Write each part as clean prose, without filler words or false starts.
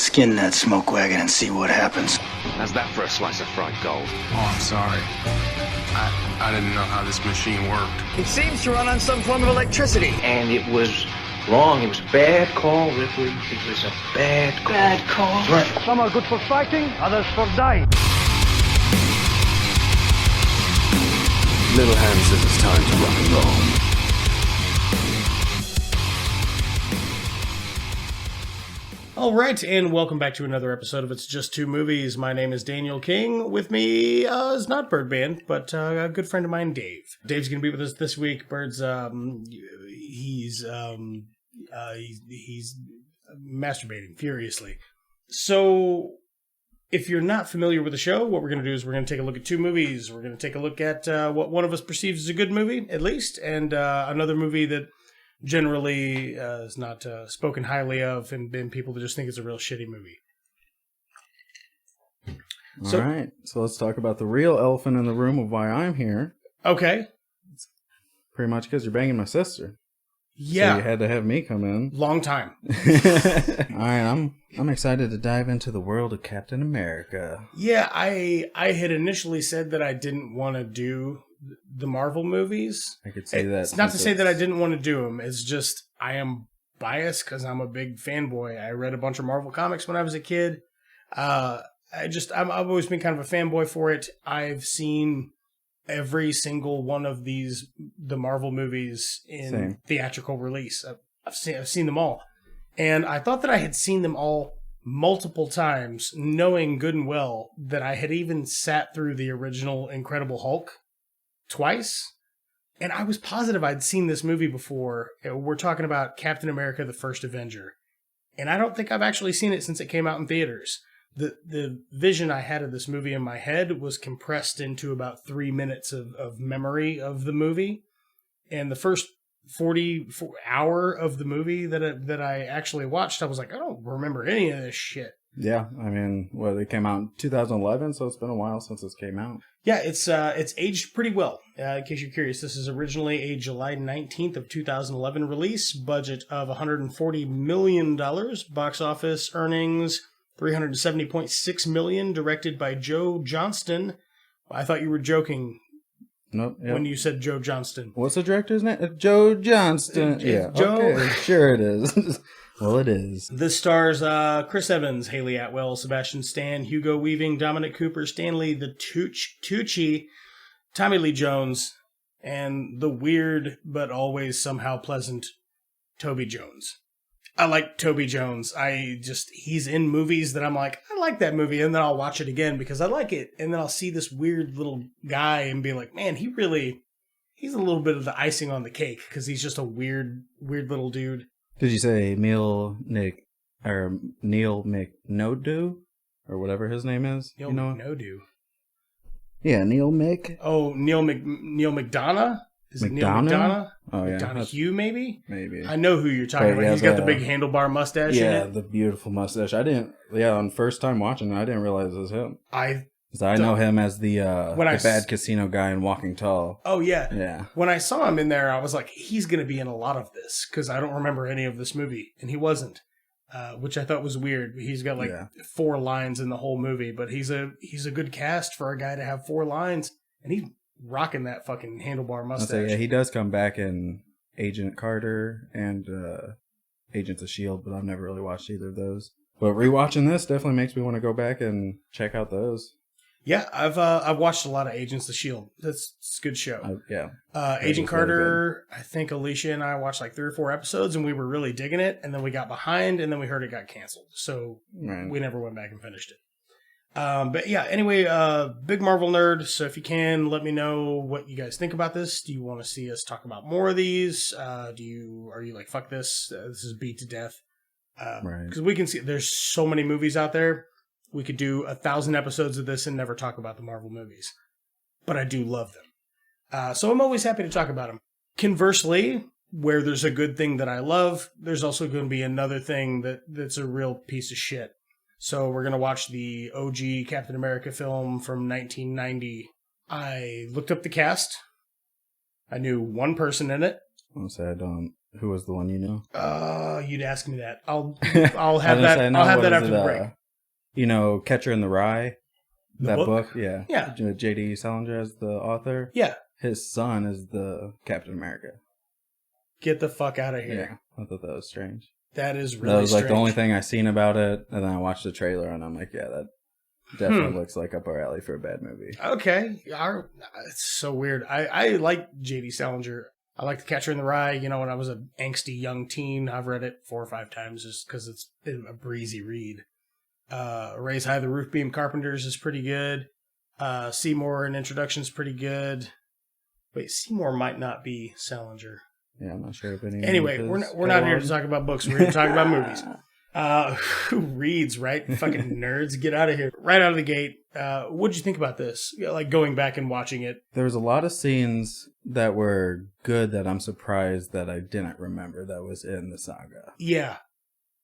Skin that smoke wagon and see what happens. How's that for a slice of fried gold? Oh, I'm sorry. I didn't know how this machine worked. It seems to run on some form of electricity. And it was wrong. It was a bad call, Ripley. It was a bad call. Bad call. Right. Some are good for fighting, others for dying. Little Hand says it's time to rock and roll. All right, and welcome back to another episode of It's Just Two Movies. My name is Daniel King. With me is not Birdman, but a good friend of mine, Dave. Dave's going to be with us this week. Bird's he's masturbating furiously. So, if you're not familiar with the show, what we're going to do is we're going to take a look at two movies. We're going to take a look at what one of us perceives as a good movie, at least, and another movie that generally is not spoken highly of, and people that just think it's a real shitty movie. All right, so let's talk about the real elephant in the room of why I'm here. Okay. Pretty much because you're banging my sister. Yeah. So you had to have me come in. Long time. All right, I'm excited to dive into the world of Captain America. Yeah, I had initially said that I didn't want to do the Marvel movies. I could say that. It's not to say that I didn't want to do them. It's just I am biased because I'm a big fanboy. I read a bunch of Marvel comics when I was a kid. I've always been kind of a fanboy for it. I've seen every single one of the Marvel movies in theatrical release. I've seen them all, and I thought that I had seen them all multiple times, knowing good and well that I had even sat through the original Incredible Hulk twice, and I was positive I'd seen this movie before. We're talking about Captain America, the First Avenger, and I don't think I've actually seen it since it came out in theaters. The vision I had of this movie in my head was compressed into about 3 minutes of memory of the movie, and the first 44 hour of the movie that I actually watched, I was like, I don't remember any of this shit. Yeah, I mean, it came out in 2011, so it's been a while since it came out. Yeah, it's aged pretty well. In case you're curious, this is originally a July 19th of 2011 release, budget of $140 million, box office earnings $370.6 million, directed by Joe Johnston. I thought you were joking. Nope. Yep. When you said Joe Johnston. What's the director's name? Joe Johnston. Yeah. Joe. Okay. Sure it is. Well, it is. This stars Chris Evans, Haley Atwell, Sebastian Stan, Hugo Weaving, Dominic Cooper, Stanley the Tucci, Tommy Lee Jones, and the weird but always somehow pleasant Toby Jones. I like Toby Jones. He's in movies that I'm like, I like that movie, and then I'll watch it again because I like it, and then I'll see this weird little guy and be like, man, he's a little bit of the icing on the cake because he's just a weird little dude. Did you say Neil McNodu or whatever his name is? Neil McNodu. Yeah, Neil Mick. Oh, Neil McDonough? Is it Neil McDonough? Oh, yeah. McDonough maybe? Maybe. I know who you're talking about. He's got the big handlebar mustache in it. Yeah, the beautiful mustache. On first time watching it, I didn't realize it was him. I know him as the bad casino guy in Walking Tall. Oh, yeah. Yeah. When I saw him in there, I was like, he's going to be in a lot of this because I don't remember any of this movie. And he wasn't, which I thought was weird. He's got 4 lines in the whole movie, but he's a good cast for a guy to have 4 lines. And he's rocking that fucking handlebar mustache. Yeah, he does come back in Agent Carter and Agents of S.H.I.E.L.D., but I've never really watched either of those. But rewatching this definitely makes me want to go back and check out those. Yeah, I've watched a lot of Agents of S.H.I.E.L.D. It's a good show. Yeah. Agent Carter, I think Alicia and I watched 3 or 4 episodes, and we were really digging it, and then we got behind, and then we heard it got canceled. So we never went back and finished it. But yeah, anyway, big Marvel nerd, so if you can, let me know what you guys think about this. Do you want to see us talk about more of these? Are you like, fuck this, this is beat to death? Because we can see there's so many movies out there. We could do 1,000 episodes of this and never talk about the Marvel movies. But I do love them. So I'm always happy to talk about them. Conversely, where there's a good thing that I love, there's also going to be another thing that's a real piece of shit. So we're going to watch the OG Captain America film from 1990. I looked up the cast. I knew one person in it. I'll say I don't. Who was the one you knew? You'd ask me that. I'll have that. I'll have that after the break. You know, Catcher in the Rye. The book? Yeah. Yeah. J.D. Salinger as the author. Yeah. His son is the Captain America. Get the fuck out of here. Yeah, I thought that was strange. That is really That was like strange. the only thing I seen about it, and then I watched the trailer, and I'm like, yeah, that definitely looks like up our alley for a bad movie. Okay. It's so weird. I like J.D. Salinger. I like The Catcher in the Rye. You know, when I was an angsty young teen, I've read it 4 or 5 times just because it's a breezy read. Raise High the Roof Beam Carpenters is pretty good. Seymour in Introduction is pretty good. Wait, Seymour might not be Salinger. Yeah, I'm not sure if any. Anyway, we're not here to talk about books. We're here to talk about movies. Who reads, right? Fucking nerds, get out of here. Right out of the gate. What'd you think about this? Like going back and watching it. There was a lot of scenes that were good that I'm surprised that I didn't remember that was in the saga. Yeah.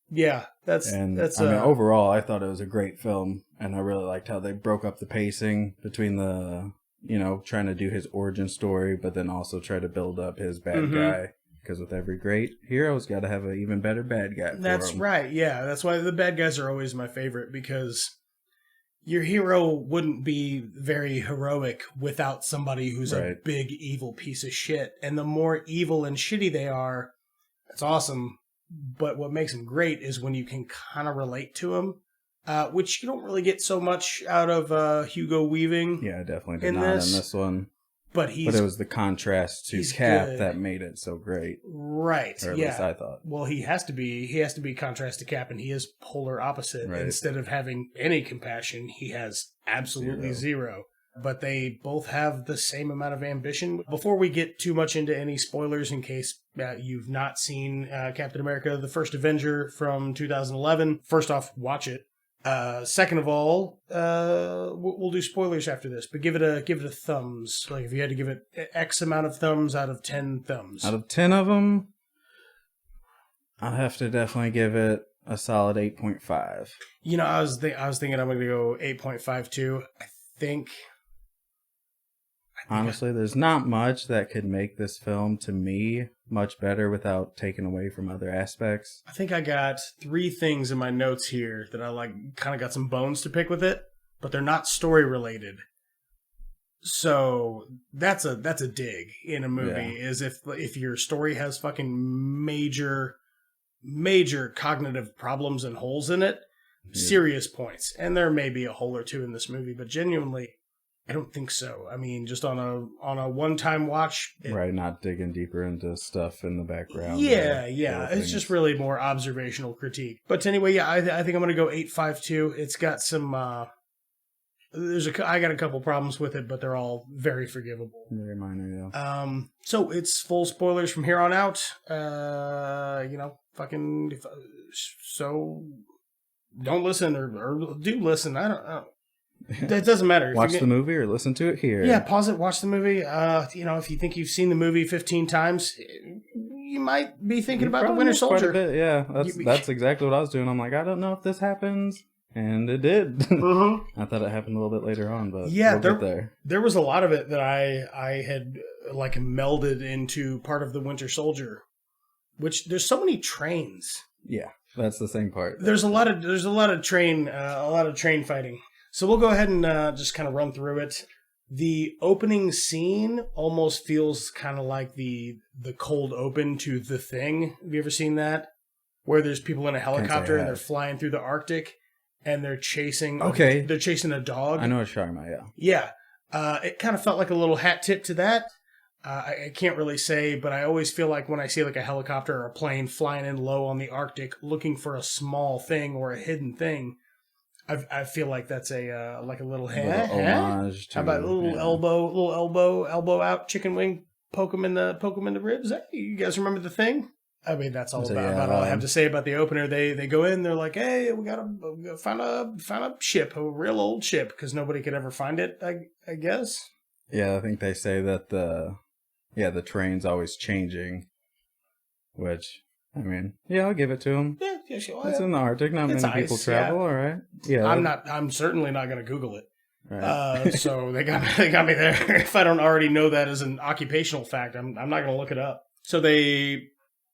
Yeah, that's I mean, overall, I thought it was a great film, and I really liked how they broke up the pacing between the, you know, trying to do his origin story, but then also try to build up his bad guy. Because with every great hero's got to have an even better bad guy. That's right. Yeah, that's why the bad guys are always my favorite, because your hero wouldn't be very heroic without somebody who's a big evil piece of shit. And the more evil and shitty they are, that's awesome. But what makes them great is when you can kind of relate to them, which you don't really get so much out of Hugo Weaving. Yeah, definitely did not in this one. But it was the contrast to Cap that made it so great. Right. Or at least I thought. Well, he has to be contrast to Cap, and he is polar opposite. Right. Instead of having any compassion, he has absolutely zero. But they both have the same amount of ambition. Before we get too much into any spoilers, in case you've not seen Captain America, the First Avenger from 2011, first off, watch it. Second of all, we'll do spoilers after this, but give it a thumbs. Like if you had to give it X amount of thumbs out of 10 thumbs. Out of 10 of them, I'll have to definitely give it a solid 8.5. You know, I was thinking I'm going to go 8.52. I think honestly, there's not much that could make this film, to me, much better without taking away from other aspects. I think I got 3 things in my notes here that I kind of got some bones to pick with it, but they're not story related. So that's a dig in a movie, is if your story has fucking major cognitive problems and holes in it, serious points. And there may be a hole or two in this movie, but genuinely, I don't think so. I mean, just on a one-time watch. Not digging deeper into stuff in the background. Yeah. It's just really more observational critique. But anyway, I think I'm going to go 8.52. It's got some... I got a couple problems with it, but they're all very forgivable. Very minor, yeah. So it's full spoilers from here on out. So don't listen or do listen. I don't know. That doesn't matter. Watch the movie or listen to it here. Yeah, pause it, watch the movie. If you think you've seen the movie 15 times, you might be thinking about the Winter Soldier. Quite a bit, yeah, that's exactly what I was doing. I'm like, I don't know if this happens. And it did. Mm-hmm. I thought it happened a little bit later on, but we'll get there. There was a lot of it that I had melded into part of the Winter Soldier, which there's so many trains. Yeah, that's the same part. There's a lot of train fighting. So we'll go ahead and just kind of run through it. The opening scene almost feels kind of like the cold open to The Thing. Have you ever seen that? Where there's people in a helicopter and they're flying through the Arctic and they're chasing they're chasing a dog. I know what you're talking about, yeah. Yeah. It kind of felt like a little hat tip to that. I can't really say, but I always feel like when I see like a helicopter or a plane flying in low on the Arctic looking for a small thing or a hidden thing, I feel like that's a little homage. How about a little elbow out, chicken wing, poke him in the ribs? Hey, you guys remember The Thing? I mean, that's all about all I have to say about the opener. They go in, they're like, hey, we gotta find a ship, a real old ship, because nobody could ever find it. I guess. Yeah, I think they say that the train's always changing, which. I mean, yeah, I'll give it to them. Yeah, sure. It's in the Arctic. Not many people travel. All right. Yeah. I'm certainly not going to Google it. Right. So they got me there. If I don't already know that as an occupational fact, I'm not going to look it up. So they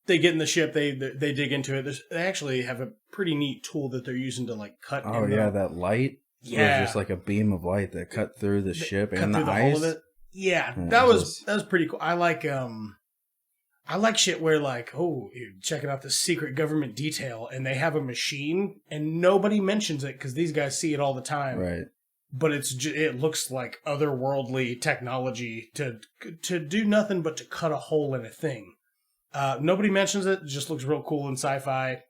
they get in the ship, they dig into it. They actually have a pretty neat tool that they're using to like cut. Oh yeah, that light. Yeah, it was just like a beam of light that cut through the ship and the ice. Whole of it. Yeah, that was pretty cool. I like shit where like, oh, you're checking out this secret government detail, and they have a machine, and nobody mentions it because these guys see it all the time. Right. But it looks like otherworldly technology to do nothing but to cut a hole in a thing. Nobody mentions it. It just looks real cool in sci-fi.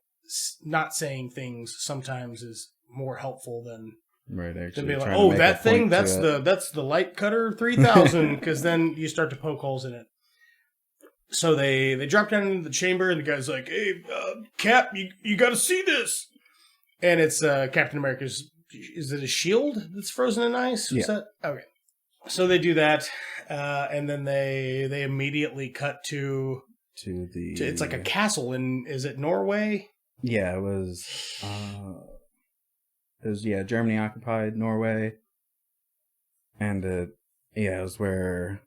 Not saying things sometimes is more helpful than right. Actually, to be like, oh, that thing, that's the light cutter 3000, because then you start to poke holes in it. So they drop down into the chamber, and the guy's like, "Hey, Cap, you got to see this." And it's Captain America's. Is it a shield that's frozen in ice? Yeah. Okay. So they do that, and then they immediately cut to it's like a castle in, is it Norway? Yeah, it was Germany occupied Norway, and it was where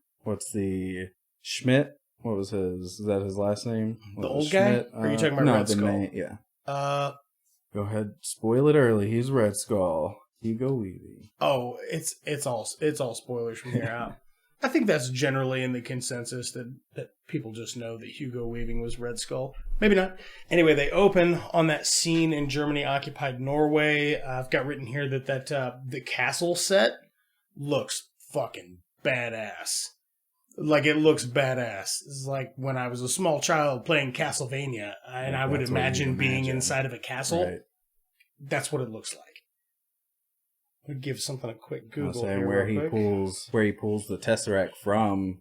Schmidt. What was his? Is that his last name? The old guy? Or are you talking about Red Skull? Yeah. Go ahead, spoil it early. He's Red Skull. Hugo Weaving. Oh, it's all spoilers from here out. I think that's generally in the consensus that people just know that Hugo Weaving was Red Skull. Maybe not. Anyway, they open on that scene in Germany occupied Norway. I've got written here that the castle set looks fucking badass. Like, it looks badass. It's like when I was a small child playing Castlevania, and I would imagine being inside of a castle. Right. That's what it looks like. I'll give something a quick Google here. Where he pulls the Tesseract from,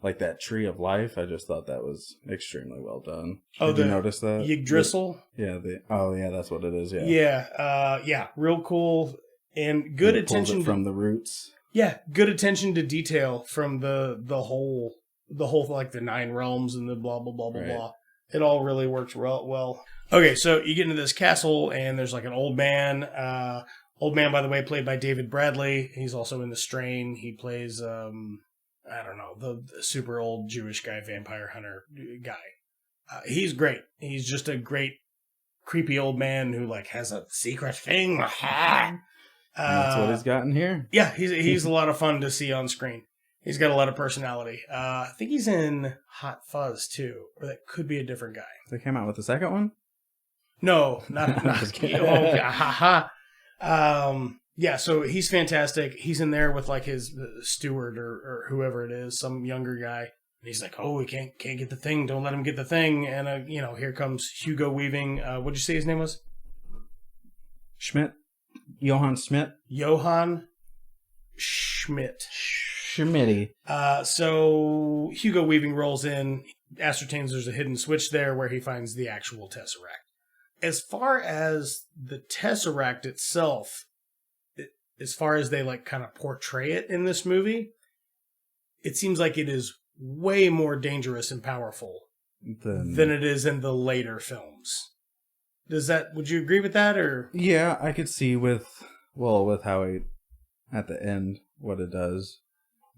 like that tree of life. I just thought that was extremely well done. Did you notice that? Yggdrasil? Yeah. That's what it is. Yeah. Yeah. Real cool and good attention from the roots. Yeah, good attention to detail from the whole like the 9 realms and the blah blah blah blah blah. It all really works well. Okay, so you get into this castle and there's like an old man. Old man, by the way, played by David Bradley. He's also in The Strain. He plays I don't know, the super old Jewish guy, vampire hunter guy. He's great. He's just a great creepy old man who like has a secret thing. That's what he's got in here. Yeah, he's a lot of fun to see on screen. He's got a lot of personality. I think he's in Hot Fuzz too, or that could be a different guy. They came out with the second one? No, not just kidding. Yeah, so he's fantastic. He's in there with like his steward or whoever it is, some younger guy. And he's like, "Oh, we can't get the thing. Don't let him get the thing." And here comes Hugo Weaving. What'd you say his name was? Johann Schmidt. Johann Schmidt. Schmitty. So Hugo Weaving rolls in, ascertains there's a hidden switch there where he finds the actual Tesseract. As far as the Tesseract itself, as far as they like kind of portray it in this movie, it seems like it is way more dangerous and powerful than it is in the later films. Would you agree with that, or? Yeah, I could see with how it, at the end, what it does.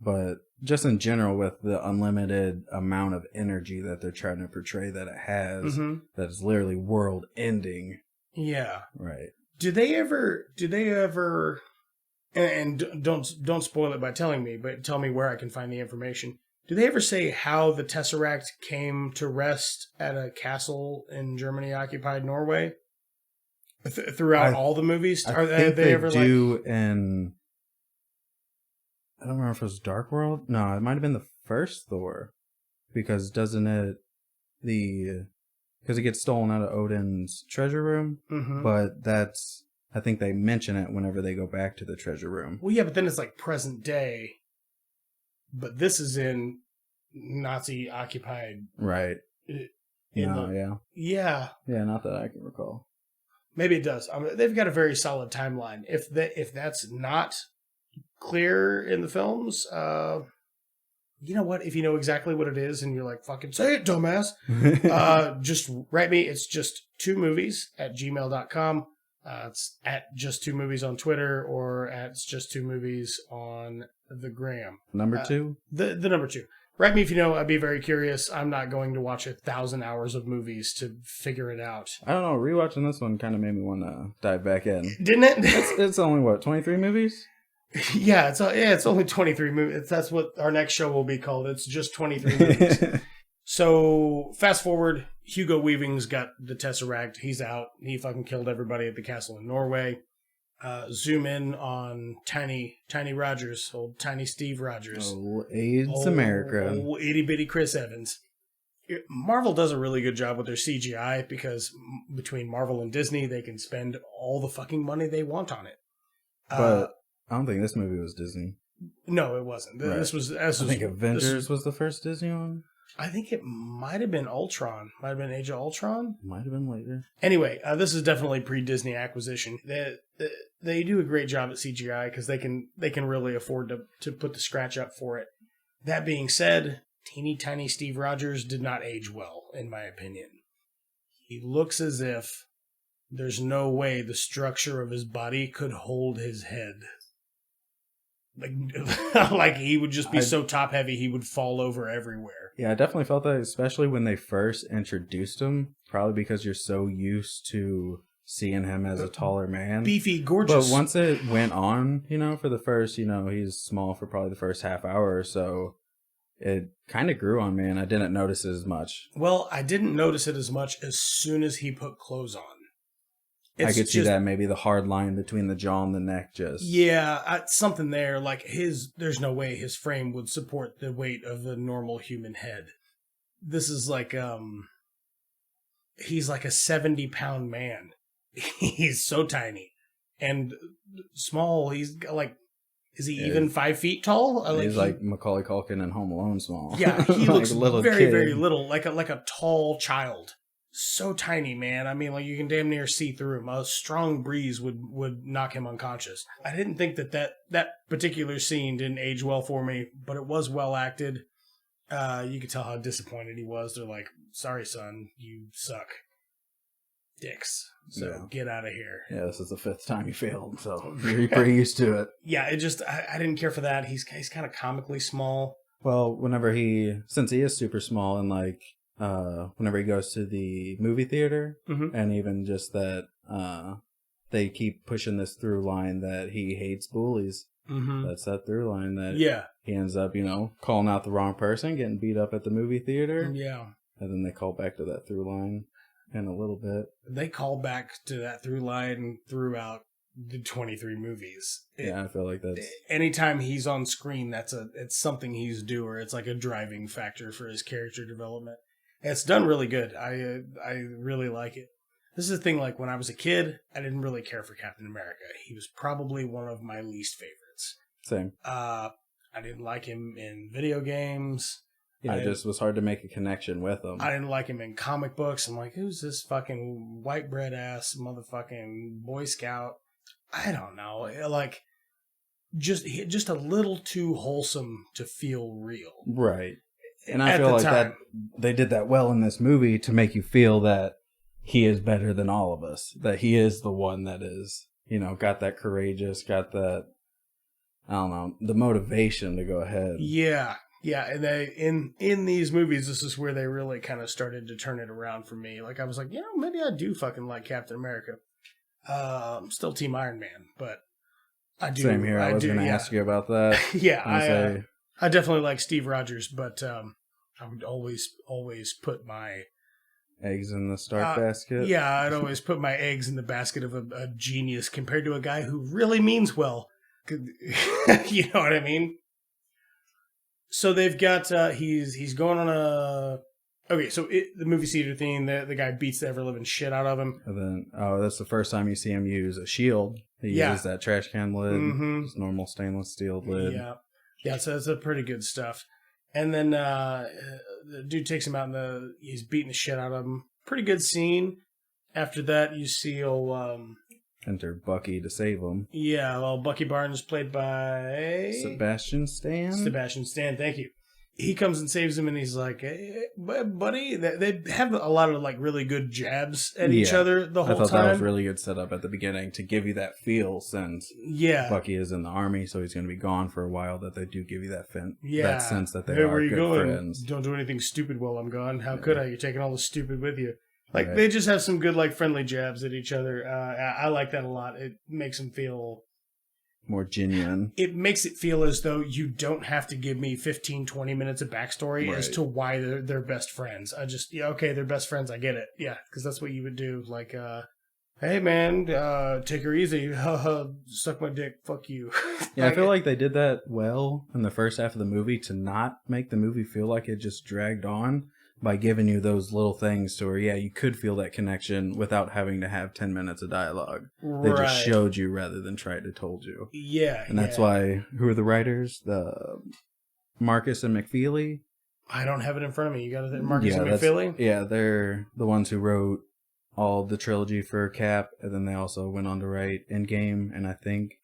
But just in general, with the unlimited amount of energy that they're trying to portray that it has, that is literally world ending. Yeah. Right. Do they ever, and don't spoil it by telling me, but tell me where I can find the information. Do they ever say how the Tesseract came to rest at a castle in Germany occupied Norway? Throughout all the movies? I think they ever do in... I don't remember if it was Dark World. No, it might have been the first Thor. Because doesn't it... Because it gets stolen out of Odin's treasure room. Mm-hmm. But that's... I think they mention it whenever they go back to the treasure room. Well, yeah, but then it's like present day. But this is in Nazi occupied. Right. Yeah. Yeah, not that I can recall. Maybe it does. They've got a very solid timeline. If that's not clear in the films, you know what? If you know exactly what it is and you're like, fucking say it, dumbass, just write me. It's just 2 movies at gmail.com. It's at just 2 movies on Twitter or at just 2 movies on the gram. Number 2? The number 2. Write me if you know. I'd be very curious. I'm not going to watch 1,000 hours of movies to figure it out. I don't know. Rewatching this one kind of made me want to dive back in. Didn't it? It's only, what, 23 movies? Yeah, it's only 23 movies. That's what our next show will be called. It's just 23 movies. So, fast forward, Hugo Weaving's got the Tesseract. He's out. He fucking killed everybody at the castle in Norway. Zoom in on Tiny Rogers, old Tiny Steve Rogers. Oh, AIDS America. Old itty-bitty Chris Evans. Marvel does a really good job with their CGI because between Marvel and Disney, they can spend all the fucking money they want on it. But I don't think this movie was Disney. No, it wasn't. Right. I think Avengers was the first Disney one. I think it might have been Ultron. Might have been Age of Ultron. Might have been later. Anyway, this is definitely pre-Disney acquisition. They do a great job at CGI because they can really afford to put the scratch up for it. That being said, teeny tiny Steve Rogers did not age well, in my opinion. He looks as if there's no way the structure of his body could hold his head. Like he would just be so top heavy he would fall over everywhere. Yeah, I definitely felt that, especially when they first introduced him. Probably because you're so used to seeing him as a taller man. Beefy, gorgeous. But once it went on, for the first, he's small for probably the first half hour or so. It kind of grew on me, and I didn't notice it as much. Well, I didn't notice it as much as soon as he put clothes on. I could see that, maybe the hard line between the jaw and the neck just... Yeah, something there. Like, there's no way his frame would support the weight of a normal human head. This is like, he's like a 70-pound man. He's so tiny. And small, he's like... Is he even 5 feet tall? He's like Macaulay Culkin in Home Alone small. Yeah, he like looks a little very, kid. very little, like a tall child. So tiny, man. I mean, like you can damn near see through him. A strong breeze would knock him unconscious. I didn't think that particular scene didn't age well for me, but it was well acted. You could tell how disappointed he was. They're like, "Sorry, son, you suck, dicks. So get out of here." Yeah, this is the 5th time he failed, so you're pretty used to it. Yeah, I didn't care for that. He's kind of comically small. Well, since he is super small, and like whenever he goes to the movie theater, and even just that they keep pushing this through line that he hates bullies. That's that through line that he ends up, calling out the wrong person, getting beat up at the movie theater. Yeah. And then they call back to that through line in a little bit. They call back to that through line throughout the 23 movies. I feel like that's... Anytime he's on screen, it's something he's due, or it's like a driving factor for his character development. And it's done really good. I really like it. This is the thing, like when I was a kid, I didn't really care for Captain America. He was probably one of my least favorites. Same. I didn't like him in video games. Yeah, it just was hard to make a connection with him. I didn't like him in comic books. I'm like, who's this fucking white bread ass motherfucking Boy Scout? I don't know. Like, just a little too wholesome to feel real. Right. And I feel like that they did that well in this movie to make you feel that he is better than all of us. That he is the one that is, got that courageous, got that, I don't know, the motivation to go ahead. Yeah. Yeah, and in these movies, this is where they really kind of started to turn it around for me. Like, I was like, maybe I do fucking like Captain America. I'm still Team Iron Man, but I do. Same here. I was going to ask you about that. Yeah, I definitely like Steve Rogers, but I would always put my eggs in the Stark basket. Yeah, I'd always put my eggs in the basket of a genius compared to a guy who really means well. You know what I mean? So they've got he's going on a the movie theater theme. The guy beats the ever living shit out of him. And then that's the first time you see him use a shield. He uses that trash can lid, just normal stainless steel lid. Yeah. So that's a pretty good stuff. And then the dude takes him out and he's beating the shit out of him. Pretty good scene. After that, you see enter Bucky to save him. Yeah, well, Bucky Barnes played by Sebastian Stan. Sebastian Stan, thank you. he comes and saves him, and he's like, "Hey, buddy." They have a lot of like really good jabs at each other the whole time. I thought that was really good setup at the beginning to give you that feel, since Bucky is in the army, so he's going to be gone for a while. That they do give you that that sense that they are where you good going? friends. Don't do anything stupid while I'm gone. How could I? You're taking all the stupid with you. Like they just have some good like friendly jabs at each other. I like that a lot. It makes them feel more genuine. It makes it feel as though you don't have to give me 15, 20 minutes of backstory as to why they're best friends. Okay, they're best friends. I get it. Yeah, because that's what you would do. Like, hey, man, take her easy. Suck my dick. Fuck you. Yeah, I feel like they did that well in the first half of the movie to not make the movie feel like it just dragged on, by giving you those little things to where, you could feel that connection without having to have 10 minutes of dialogue. They just showed you rather than tried to told you. Yeah. And that's why, who are the writers? The Marcus and McFeely? I don't have it in front of me. You got it, Marcus and McFeely? Yeah, they're the ones who wrote all the trilogy for Cap, and then they also went on to write Endgame, and I think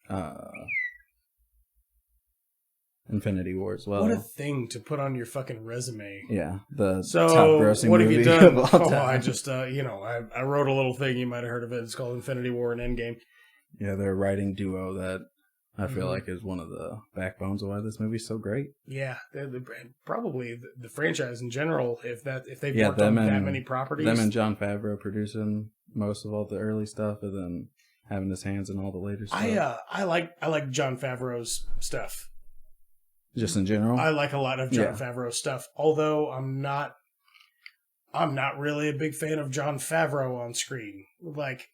Infinity War as well. What a thing to put on your fucking resume. Yeah, the top grossing what have movie you done? of all time. I just, I wrote a little thing. You might have heard of it. It's called Infinity War and Endgame. Yeah, they're a writing duo that I feel like is one of the backbones of why this movie's so great. Yeah, they're probably the franchise in general. If they've worked on that many properties, them and Jon Favreau producing most of all the early stuff, and then having his hands in all the later stuff. I like Jon Favreau's stuff. Just in general, I like a lot of Jon Favreau stuff. Although I'm not really a big fan of Jon Favreau on screen. Like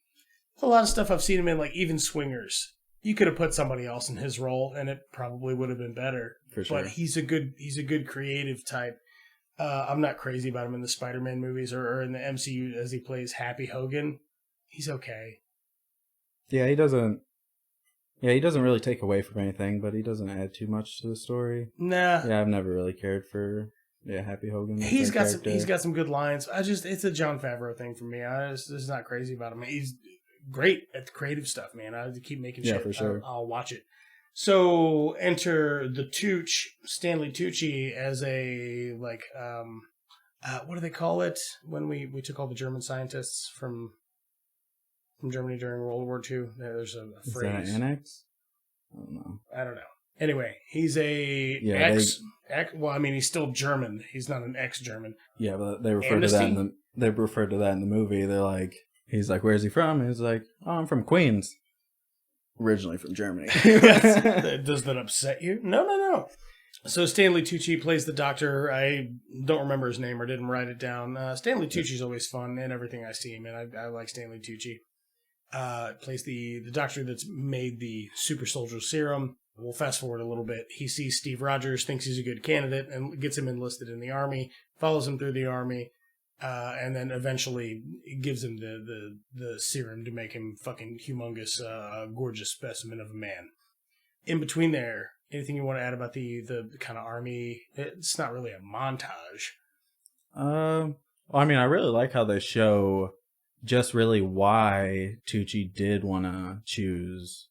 a lot of stuff I've seen him in, like even Swingers. You could have put somebody else in his role, and it probably would have been better. For sure. But he's a good creative type. I'm not crazy about him in the Spider-Man movies or in the MCU as he plays Happy Hogan. He's okay. Yeah, he doesn't. Yeah, he doesn't really take away from anything, but he doesn't add too much to the story. Nah. Yeah, I've never really cared for Happy Hogan. He's got some good lines. It's a Jon Favreau thing for me. I just not crazy about him. He's great at the creative stuff, man. I keep making shit. For sure. I'll watch it. So enter the Tooch, Stanley Tucci, as a like what do they call it when we took all the German scientists from Germany during World War II? There's a phrase. Is that an annex? I don't know. Anyway, he's a well, I mean, he's still German. He's not an ex-German. Yeah, but they refer to that. They refer to that in the movie. They're like, he's like, "Where's he from?" And he's like, "Oh, I'm from Queens, originally from Germany." Does that upset you? No. So Stanley Tucci plays the doctor. I don't remember his name or didn't write it down. Stanley Tucci's always fun in everything I see him in. I like Stanley Tucci. Plays the doctor that's made the super soldier serum. We'll fast forward a little bit. He sees Steve Rogers, thinks he's a good candidate, and gets him enlisted in the army, follows him through the army, and then eventually gives him the serum to make him fucking humongous, gorgeous specimen of a man. In between there, anything you want to add about the kind of army? It's not really a montage. I mean, I really like how they show just really why Tucci did want to choose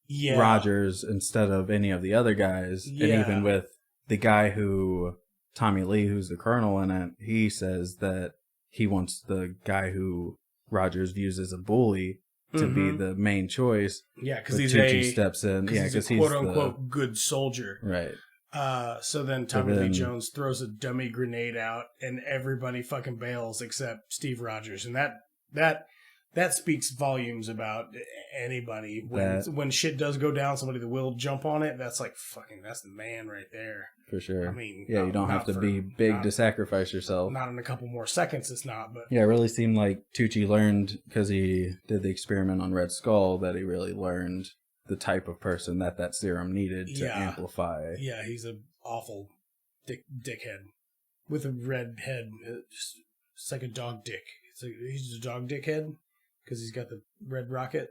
Rogers instead of any of the other guys. And even with the guy Tommy Lee, who's the colonel in it, he says that he wants the guy who Rogers views as a bully to be the main choice. Yeah, because Tucci steps in. Yeah, because he's a quote-unquote good soldier. Right. So then Tommy Lee Jones throws a dummy grenade out, and everybody fucking bails except Steve Rogers, and that speaks volumes about anybody. When shit does go down, somebody that will jump on it. That's like fucking. That's the man right there. For sure. I mean, you don't have to be big to sacrifice yourself. Not in a couple more seconds, it's not. But yeah, it really seemed like Tucci learned because he did the experiment on Red Skull that he really learned the type of person that serum needed to amplify. Yeah, he's an awful dickhead with a red head. It's like a dog dick. He's a dog dickhead because he's got the red rocket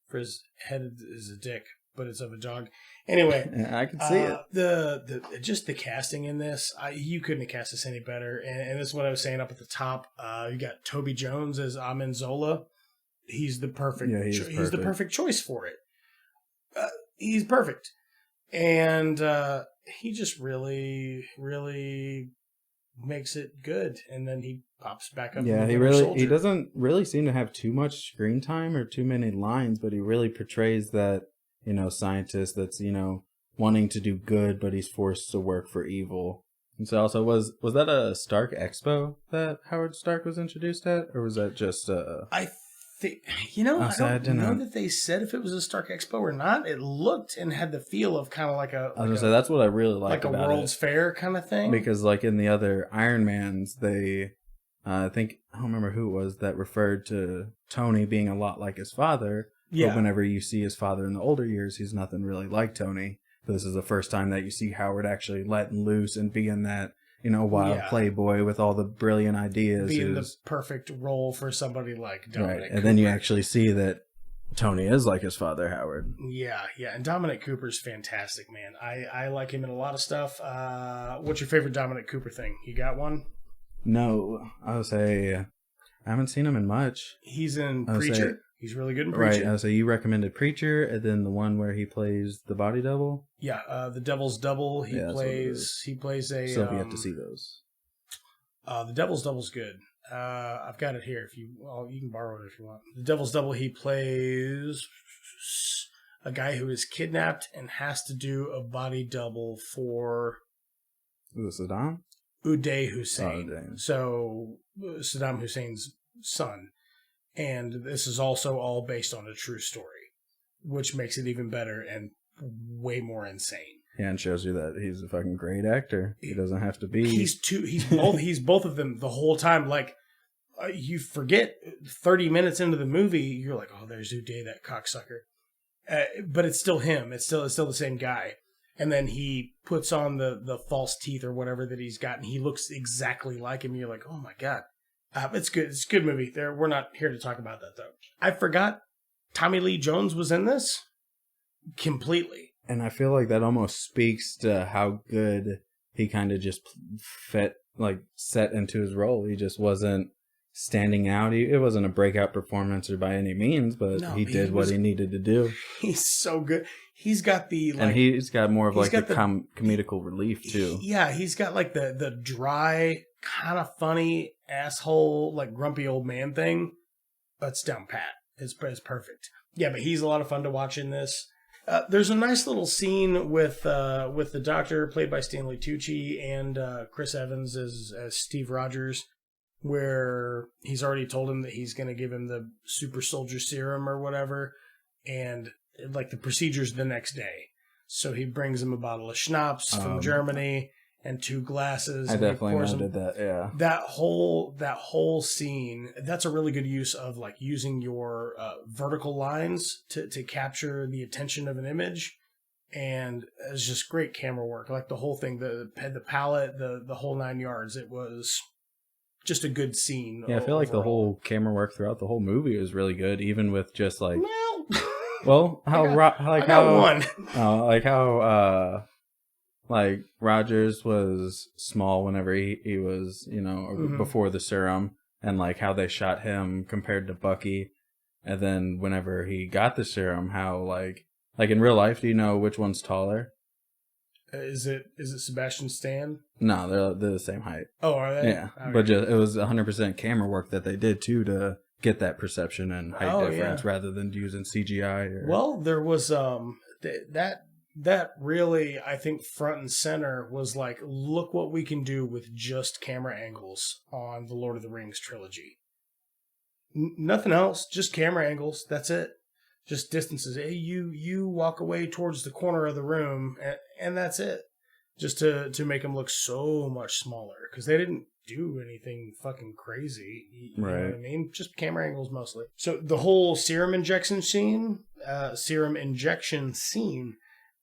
for his head is a dick, but it's of a dog. Anyway, I can see it. The casting in this, you couldn't have cast this any better. And this is what I was saying up at the top. You got Toby Jones as Amin Zola. He's the perfect. He's the perfect choice for it. He's perfect. And he just really, really makes it good, and then he pops back up. Yeah, he doesn't really seem to have too much screen time or too many lines, but he really portrays that, scientist that's, wanting to do good, but he's forced to work for evil. And so also, was that a Stark Expo that Howard Stark was introduced at, or was that just I think, I don't know that they said if it was a Stark Expo or not. It looked and had the feel of kind of like a... I was going to say, that's what I really liked about it. Like a World's Fair kind of thing? Because like in the other Iron Mans, they... I think, I don't remember who it was that referred to Tony being a lot like his father. Yeah. But whenever you see his father in the older years, he's nothing really like Tony. This is the first time that you see Howard actually letting loose and being that, wild playboy with all the brilliant ideas. Being the perfect role for somebody like Dominic Cooper. And then you actually see that Tony is like his father, Howard. Yeah. And Dominic Cooper's fantastic, man. I like him in a lot of stuff. What's your favorite Dominic Cooper thing? You got one? No, I would say I haven't seen him in much. He's in Preacher. He's really good in Preacher. Right, so you recommended Preacher, and then the one where he plays the body double? Yeah, the Devil's Double. He plays a... Still have yet to see those. The Devil's Double's good. I've got it here. You can borrow it if you want. The Devil's Double, he plays a guy who is kidnapped and has to do a body double for... Is it Saddam? Uday Hussein. So, Saddam Hussein's son. And this is also all based on a true story, which makes it even better and way more insane. Yeah, and shows you that he's a fucking great actor. He doesn't have to be. He's both of them the whole time. Like, you forget 30 minutes into the movie, you're like, oh, there's Uday, that cocksucker. But it's still him. It's still the same guy. And then he puts on the false teeth or whatever that he's got, and he looks exactly like him. You're like, oh my God. It's good. It's a good movie. We're not here to talk about that, though. I forgot Tommy Lee Jones was in this completely. And I feel like that almost speaks to how good he kind of just set into his role. He just wasn't standing out. It wasn't a breakout performance or by any means, but he did what he needed to do. He's so good. He's got and he's got more of like the comedical relief too. Yeah, he's got like the dry, kind of funny asshole, like grumpy old man thing. But it's down pat. It's perfect. Yeah, but he's a lot of fun to watch in this. There's a nice little scene with the Doctor, played by Stanley Tucci, and Chris Evans as Steve Rogers, where he's already told him that he's going to give him the super soldier serum or whatever, and like the procedure's the next day. So he brings him a bottle of schnapps from Germany and 2 glasses. I definitely noted that, yeah. That whole scene, that's a really good use of like using your vertical lines to capture the attention of an image. And it's just great camera work. Like the whole thing, the palette, the whole 9 yards. It was just a good scene. Yeah, I feel like the whole camera work throughout the whole movie was really good, even with just like... Rogers was small whenever he was, before the serum, and like how they shot him compared to Bucky, and then whenever he got the serum, how like in real life, do you know which one's taller? Is it Sebastian Stan? No, they're the same height. Oh, are they? Yeah, okay. But it was 100% camera work that they did too to get that perception and height difference rather than using CGI. Well, there was that really, I think, front and center was like, look what we can do with just camera angles on the Lord of the Rings trilogy. Nothing else, just camera angles. That's it. Just distances. Hey, you walk away towards the corner of the room, and that's it. Just to make them look so much smaller, because they didn't do anything fucking crazy. You know what I mean? Just camera angles mostly. So the whole serum injection scene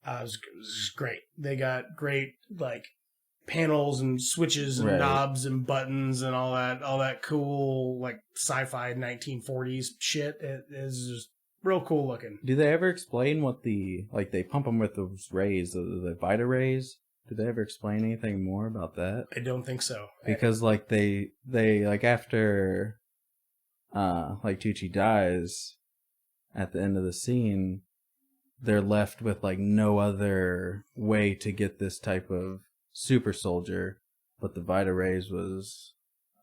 was great. They got great like panels and switches and knobs and buttons and all that cool like sci-fi 1940s shit. It is just real cool looking. Do they ever explain what they pump them with those rays, the Vita rays? Did they ever explain anything more about that? I don't think so. Because like they like after like Tucci dies at the end of the scene, they're left with like no other way to get this type of super soldier, but the Vita rays was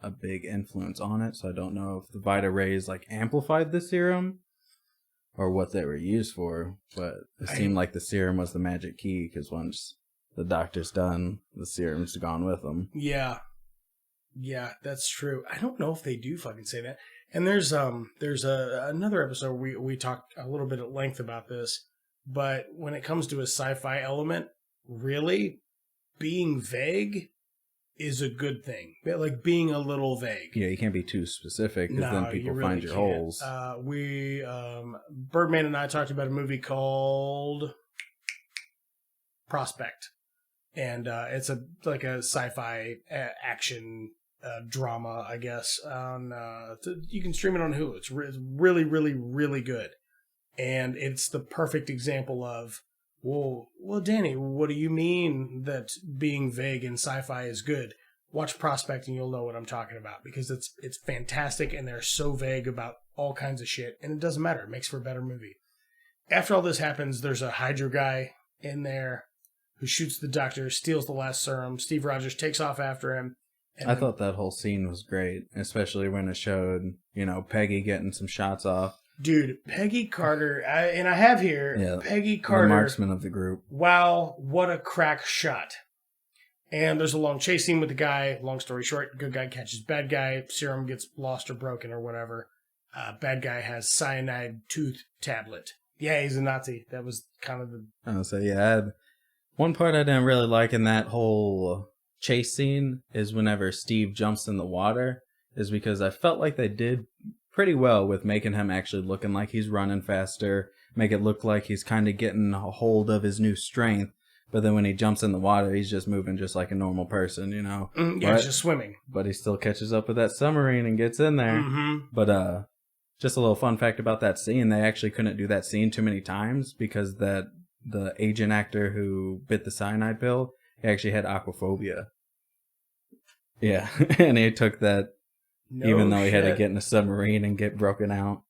a big influence on it. So I don't know if the Vita rays like amplified the serum or what they were used for, but it seemed like the serum was the magic key, because once the doctor's done, the serum's gone with them. Yeah, that's true. I don't know if they do fucking say that. And there's another episode we talked a little bit at length about this, but when it comes to a sci-fi element, really being vague is a good thing. Like being a little vague. Yeah, you can't be too specific, because then people you find your holes. Birdman and I talked about a movie called Prospect, and it's a sci-fi action drama, I guess. You can stream it on Hulu. It's really, really, really good, and it's the perfect example of, well, Danny, what do you mean that being vague in sci-fi is good? Watch Prospect and you'll know what I'm talking about, because it's fantastic, and they're so vague about all kinds of shit, and it doesn't matter. It makes for a better movie. After all this happens, there's a Hydra guy in there who shoots the doctor, steals the last serum. Steve Rogers takes off after him. I thought that whole scene was great, especially when it showed, Peggy getting some shots off. Dude, Peggy Carter, I have here, Peggy Carter. The marksman of the group. Wow, what a crack shot. And there's a long chase scene with the guy. Long story short, good guy catches bad guy. Serum gets lost or broken or whatever. Bad guy has cyanide tooth tablet. Yeah, he's a Nazi. That was kind of the... I was say, one part I didn't really like in that whole chase scene is whenever Steve jumps in the water, is because I felt like they did pretty well with making him actually looking like he's running faster, make it look like he's kind of getting a hold of his new strength, but then when he jumps in the water, he's just moving just like a normal person, he's just swimming. But he still catches up with that submarine and gets in there. Mm-hmm. But just a little fun fact about that scene, they actually couldn't do that scene too many times because the agent actor who bit the cyanide pill, he actually had aquaphobia. Yeah, and he took that. Even though he had to get in a submarine and get broken out.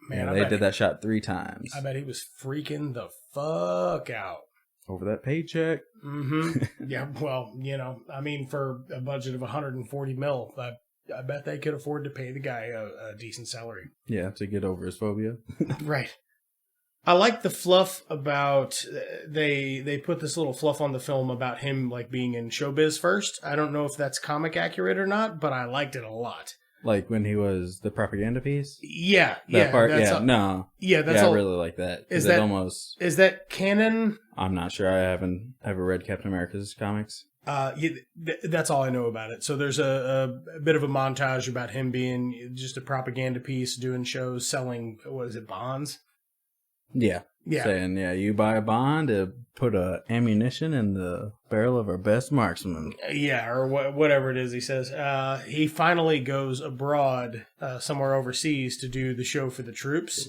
Man, they did that shot 3 times. I bet he was freaking the fuck out. Over that paycheck. Mm-hmm. Yeah, well, for a budget of $140 million, I bet they could afford to pay the guy a decent salary. Yeah, to get over his phobia. Right. I like the fluff about, they put this little fluff on the film about him like being in showbiz first. I don't know if that's comic accurate or not, but I liked it a lot. Like when he was the propaganda piece? Yeah. That part, I really like that. Is that canon? I'm not sure. I haven't ever read Captain America's comics. That's all I know about it. So there's a bit of a montage about him being just a propaganda piece, doing shows, selling, what is it, bonds? Yeah. Saying, you buy a bond to put ammunition in the barrel of our best marksman. Yeah, or whatever it is he says. He finally goes abroad, somewhere overseas, to do the show for the troops.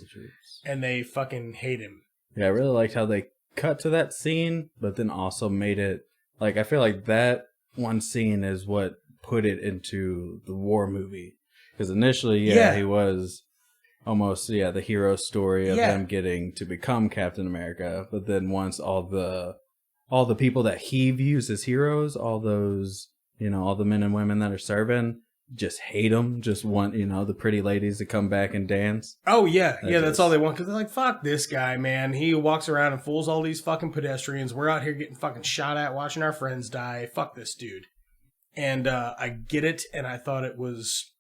And they fucking hate him. Yeah, I really liked how they cut to that scene, but then also made it, like, I feel like that one scene is what put it into the war movie. Because initially, he was... almost, the hero story of him getting to become Captain America. But then once all the people that he views as heroes, all those, all the men and women that are serving, just hate him, just want, the pretty ladies to come back and dance. Oh, yeah. That's all they want. Because they're like, fuck this guy, man. He walks around and fools all these fucking pedestrians. We're out here getting fucking shot at, watching our friends die. Fuck this dude. And I get it, and I thought it was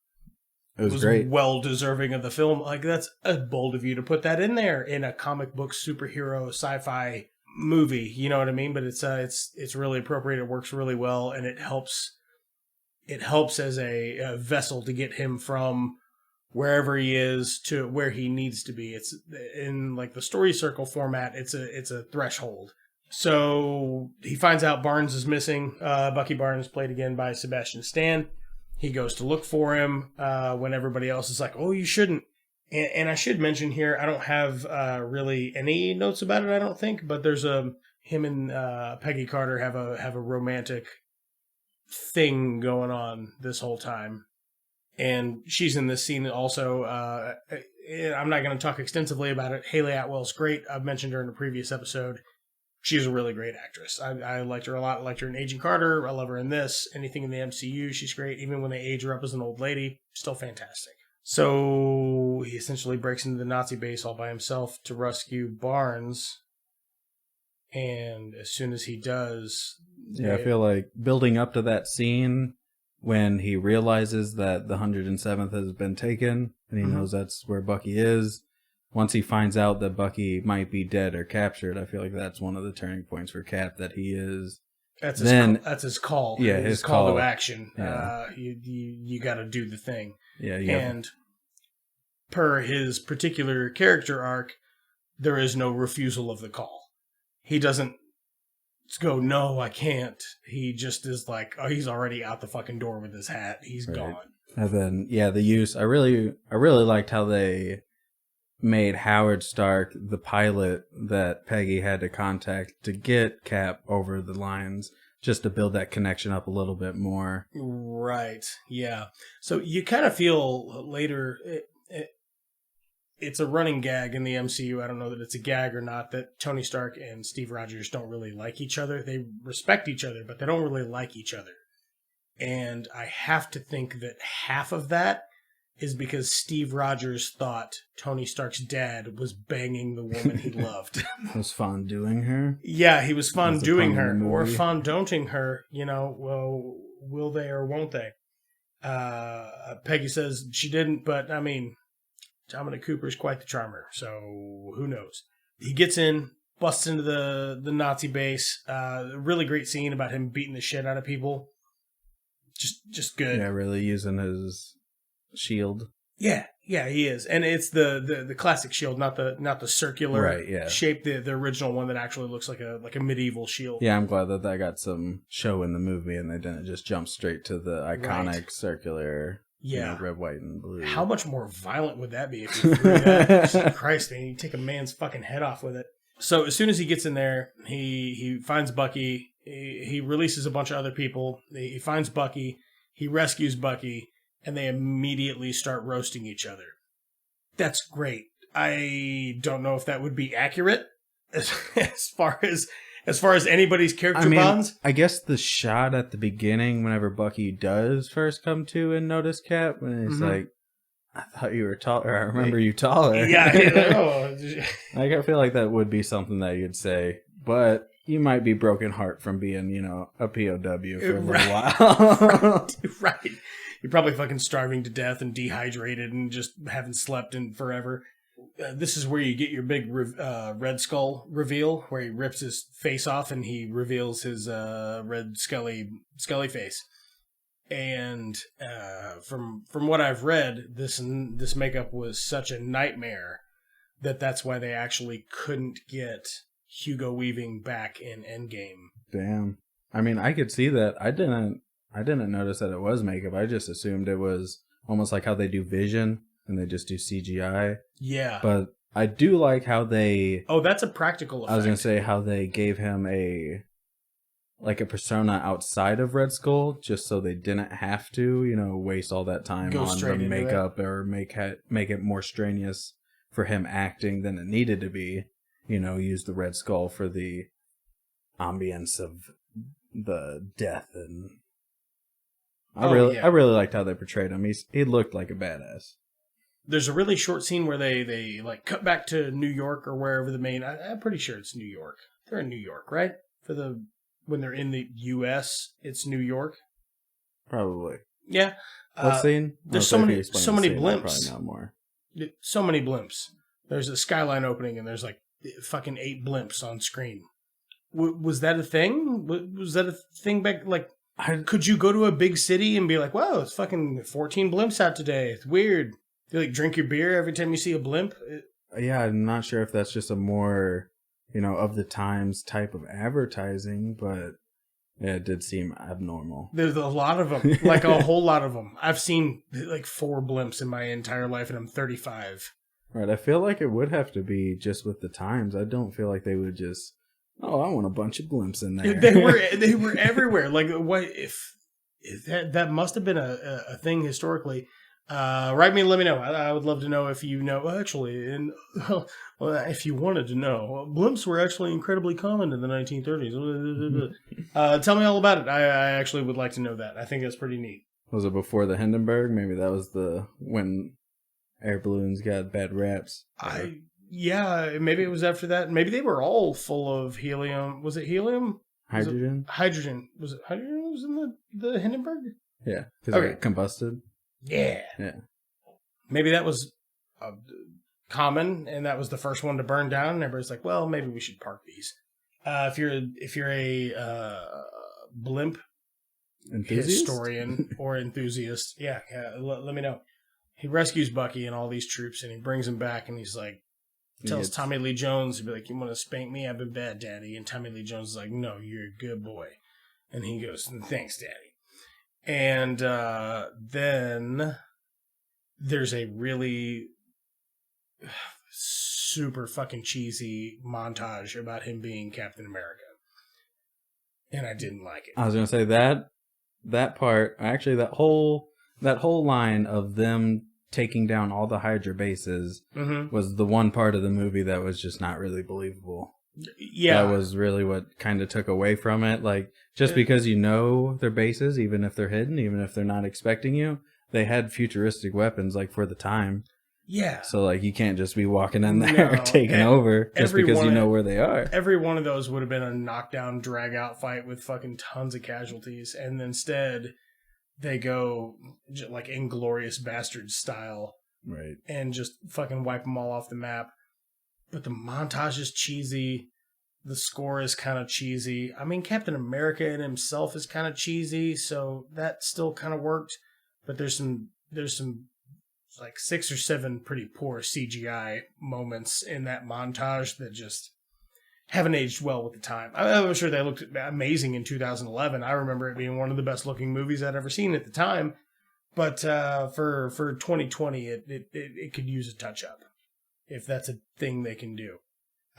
great. Well deserving of the film. Like, that's bold of you to put that in there in a comic book superhero sci-fi movie. You know what I mean? But it's really appropriate. It works really well, and it helps as a vessel to get him from wherever he is to where he needs to be. It's in like the story circle format. It's a threshold. So he finds out Barnes is missing. Bucky Barnes, played again by Sebastian Stan. He goes to look for him when everybody else is like, oh, you shouldn't. And I should mention here, I don't have really any notes about it, I don't think. But there's him and Peggy Carter have a romantic thing going on this whole time. And she's in this scene also. I'm not going to talk extensively about it. Haley Atwell's great. I've mentioned her in a previous episode. She's a really great actress. I liked her a lot. I liked her in Agent Carter. I love her in this. Anything in the MCU, she's great. Even when they age her up as an old lady, still fantastic. So he essentially breaks into the Nazi base all by himself to rescue Barnes. And as soon as he does... Yeah, I feel like building up to that scene when he realizes that the 107th has been taken and he knows that's where Bucky is. Once he finds out that Bucky might be dead or captured, I feel like that's one of the turning points for Cap, that he is... That's his call. Yeah, his call to action. Yeah. You got to do the thing. Yeah, And per his particular character arc, there is no refusal of the call. He doesn't go, no, I can't. He just is like, oh, he's already out the fucking door with his hat. He's gone. And then, the use. I really liked how they made Howard Stark the pilot that Peggy had to contact to get Cap over the lines, just to build that connection up a little bit more. Right. Yeah. So you kind of feel later, it's a running gag in the MCU. I don't know that it's a gag or not, that Tony Stark and Steve Rogers don't really like each other. They respect each other, but they don't really like each other. And I have to think that half of that is because Steve Rogers thought Tony Stark's dad was banging the woman he loved. Was fondue her? Yeah, he was fondue her, or fondonting her. Well, will they or won't they? Peggy says she didn't, but I mean, Dominic Cooper's quite the charmer, so who knows? He gets in, busts into the Nazi base. Really great scene about him beating the shit out of people. Just good. Yeah, really using his shield. Yeah, he is, and it's the classic shield, not the circular shape, the original one that actually looks like a medieval shield. Yeah, I'm glad that got some show in the movie, and they didn't just jump straight to the iconic circular. Yeah, red, white, and blue. How much more violent would that be if you threw that? Jesus Christ, man, you take a man's fucking head off with it. So as soon as he gets in there, he finds Bucky. He releases a bunch of other people. He finds Bucky. He rescues Bucky. And they immediately start roasting each other. That's great. I don't know if that would be accurate as far as anybody's character bonds. I guess the shot at the beginning, whenever Bucky does first come to and notice Cap, when he's like, "I thought you were taller. I remember you taller." Yeah, like, I feel like that would be something that you'd say, but you might be broken heart from being, a POW for a little while. Right. You're probably fucking starving to death and dehydrated and just haven't slept in forever. This is where you get your big Red Skull reveal, where he rips his face off and he reveals his red scully face. And from what I've read, this makeup was such a nightmare that's why they actually couldn't get Hugo Weaving back in Endgame. Damn. I mean, I could see that. I didn't notice that it was makeup. I just assumed it was almost like how they do Vision and they just do CGI. Yeah. But I do like how they... Oh, that's a practical effect. I was going to say how they gave him a persona outside of Red Skull, just so they didn't have to, waste all that time on the makeup or make it more strenuous for him acting than it needed to be. Use the Red Skull for the ambience of the death and... I really liked how they portrayed him. He looked like a badass. There's a really short scene where they like cut back to New York or wherever the main. I'm pretty sure it's New York. They're in New York, right? When they're in the U.S., it's New York. Probably. Yeah. What scene? There's so many blimps. Probably not more. So many blimps. There's a skyline opening and there's like fucking 8 blimps on screen. Was that a thing? Was that a thing back like? Could you go to a big city and be like, wow, it's fucking 14 blimps out today. It's weird. Do you drink your beer every time you see a blimp? Yeah, I'm not sure if that's just a more, of the times type of advertising, but yeah, it did seem abnormal. There's a lot of them, like a whole lot of them. I've seen like 4 blimps in my entire life and I'm 35. Right, I feel like it would have to be just with the times. I don't feel like they would just... Oh, I want a bunch of blimps in there. They were everywhere. Like, what if that must have been a thing historically? Write me and let me know. I would love to know if you know. Actually, and well, if you wanted to know, blimps were actually incredibly common in the 1930s. Tell me all about it. I actually would like to know that. I think that's pretty neat. Was it before the Hindenburg? Maybe that was when air balloons got bad raps. Yeah, maybe it was after that. Maybe they were all full of helium. Was it helium? Hydrogen? Hydrogen. Was it hydrogen was in the Hindenburg? Yeah, because it combusted. Yeah. Maybe that was common, and that was the first one to burn down. And everybody's like, "Well, maybe we should park these." If you're a blimp historian or enthusiast, let me know. He rescues Bucky and all these troops, and he brings them back, and he's like, tells Tommy Lee Jones, he'd be like, "You want to spank me? I've been bad, Daddy." And Tommy Lee Jones is like, "No, you're a good boy." And he goes, "Thanks, Daddy." And then there's a really super fucking cheesy montage about him being Captain America. And I didn't like it. I was going to say that part, actually that whole line of them taking down all the Hydra bases was the one part of the movie that was just not really believable. Yeah. That was really what kind of took away from it. Like, just because you know their bases, even if they're hidden, even if they're not expecting you, they had futuristic weapons, like, for the time. Yeah. So, like, you can't just be walking in there taking over just because you know where they are. Every one of those would have been a knockdown, drag-out fight with fucking tons of casualties. And instead, they go, like, Inglourious Bastards style. Right. And just fucking wipe them all off the map. But the montage is cheesy. The score is kind of cheesy. I mean, Captain America in himself is kind of cheesy, so that still kind of worked. But there's some like 6 or 7 pretty poor CGI moments in that montage that just haven't aged well with the time. I'm sure they looked amazing in 2011. I remember it being one of the best looking movies I'd ever seen at the time. But for 2020, it could use a touch up, if that's a thing they can do.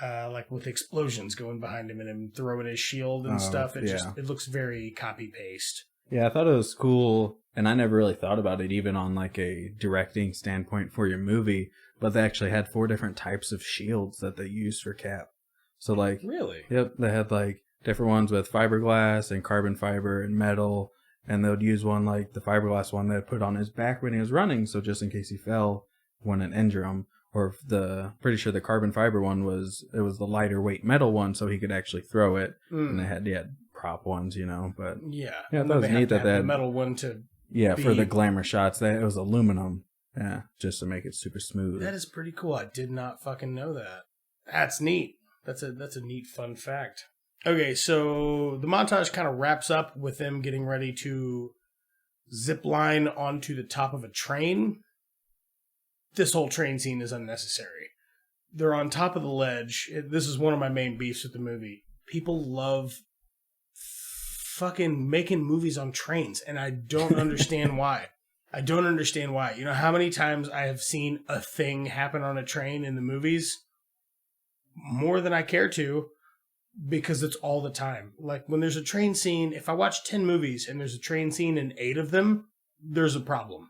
Like with explosions going behind him and him throwing his shield and stuff. It looks very copy paste. Yeah, I thought it was cool, and I never really thought about it even on like a directing standpoint for your movie, but they actually had 4 different types of shields that they used for Cap. So like, really? Yep, they had like different ones with fiberglass and carbon fiber and metal, and they would use one like the fiberglass one they'd put on his back when he was running, so just in case he fell, wouldn't injure him. Or pretty sure the carbon fiber one was the lighter weight metal one, so he could actually throw it. And they had prop ones, but yeah, I thought it was neat that they had the metal one to for the glamour shots. It was aluminum, just to make it super smooth. That is pretty cool. I did not fucking know that. That's neat. That's a neat fun fact. Okay, so the montage kind of wraps up with them getting ready to zip line onto the top of a train. This whole train scene is unnecessary. They're on top of the ledge. This is one of my main beefs with the movie. People love fucking making movies on trains, and I don't understand why. I don't understand why. You know how many times I have seen a thing happen on a train in the movies? More than I care to, because it's all the time. Like, when there's a train scene, if I watch 10 movies and there's a train scene in 8 of them, there's a problem.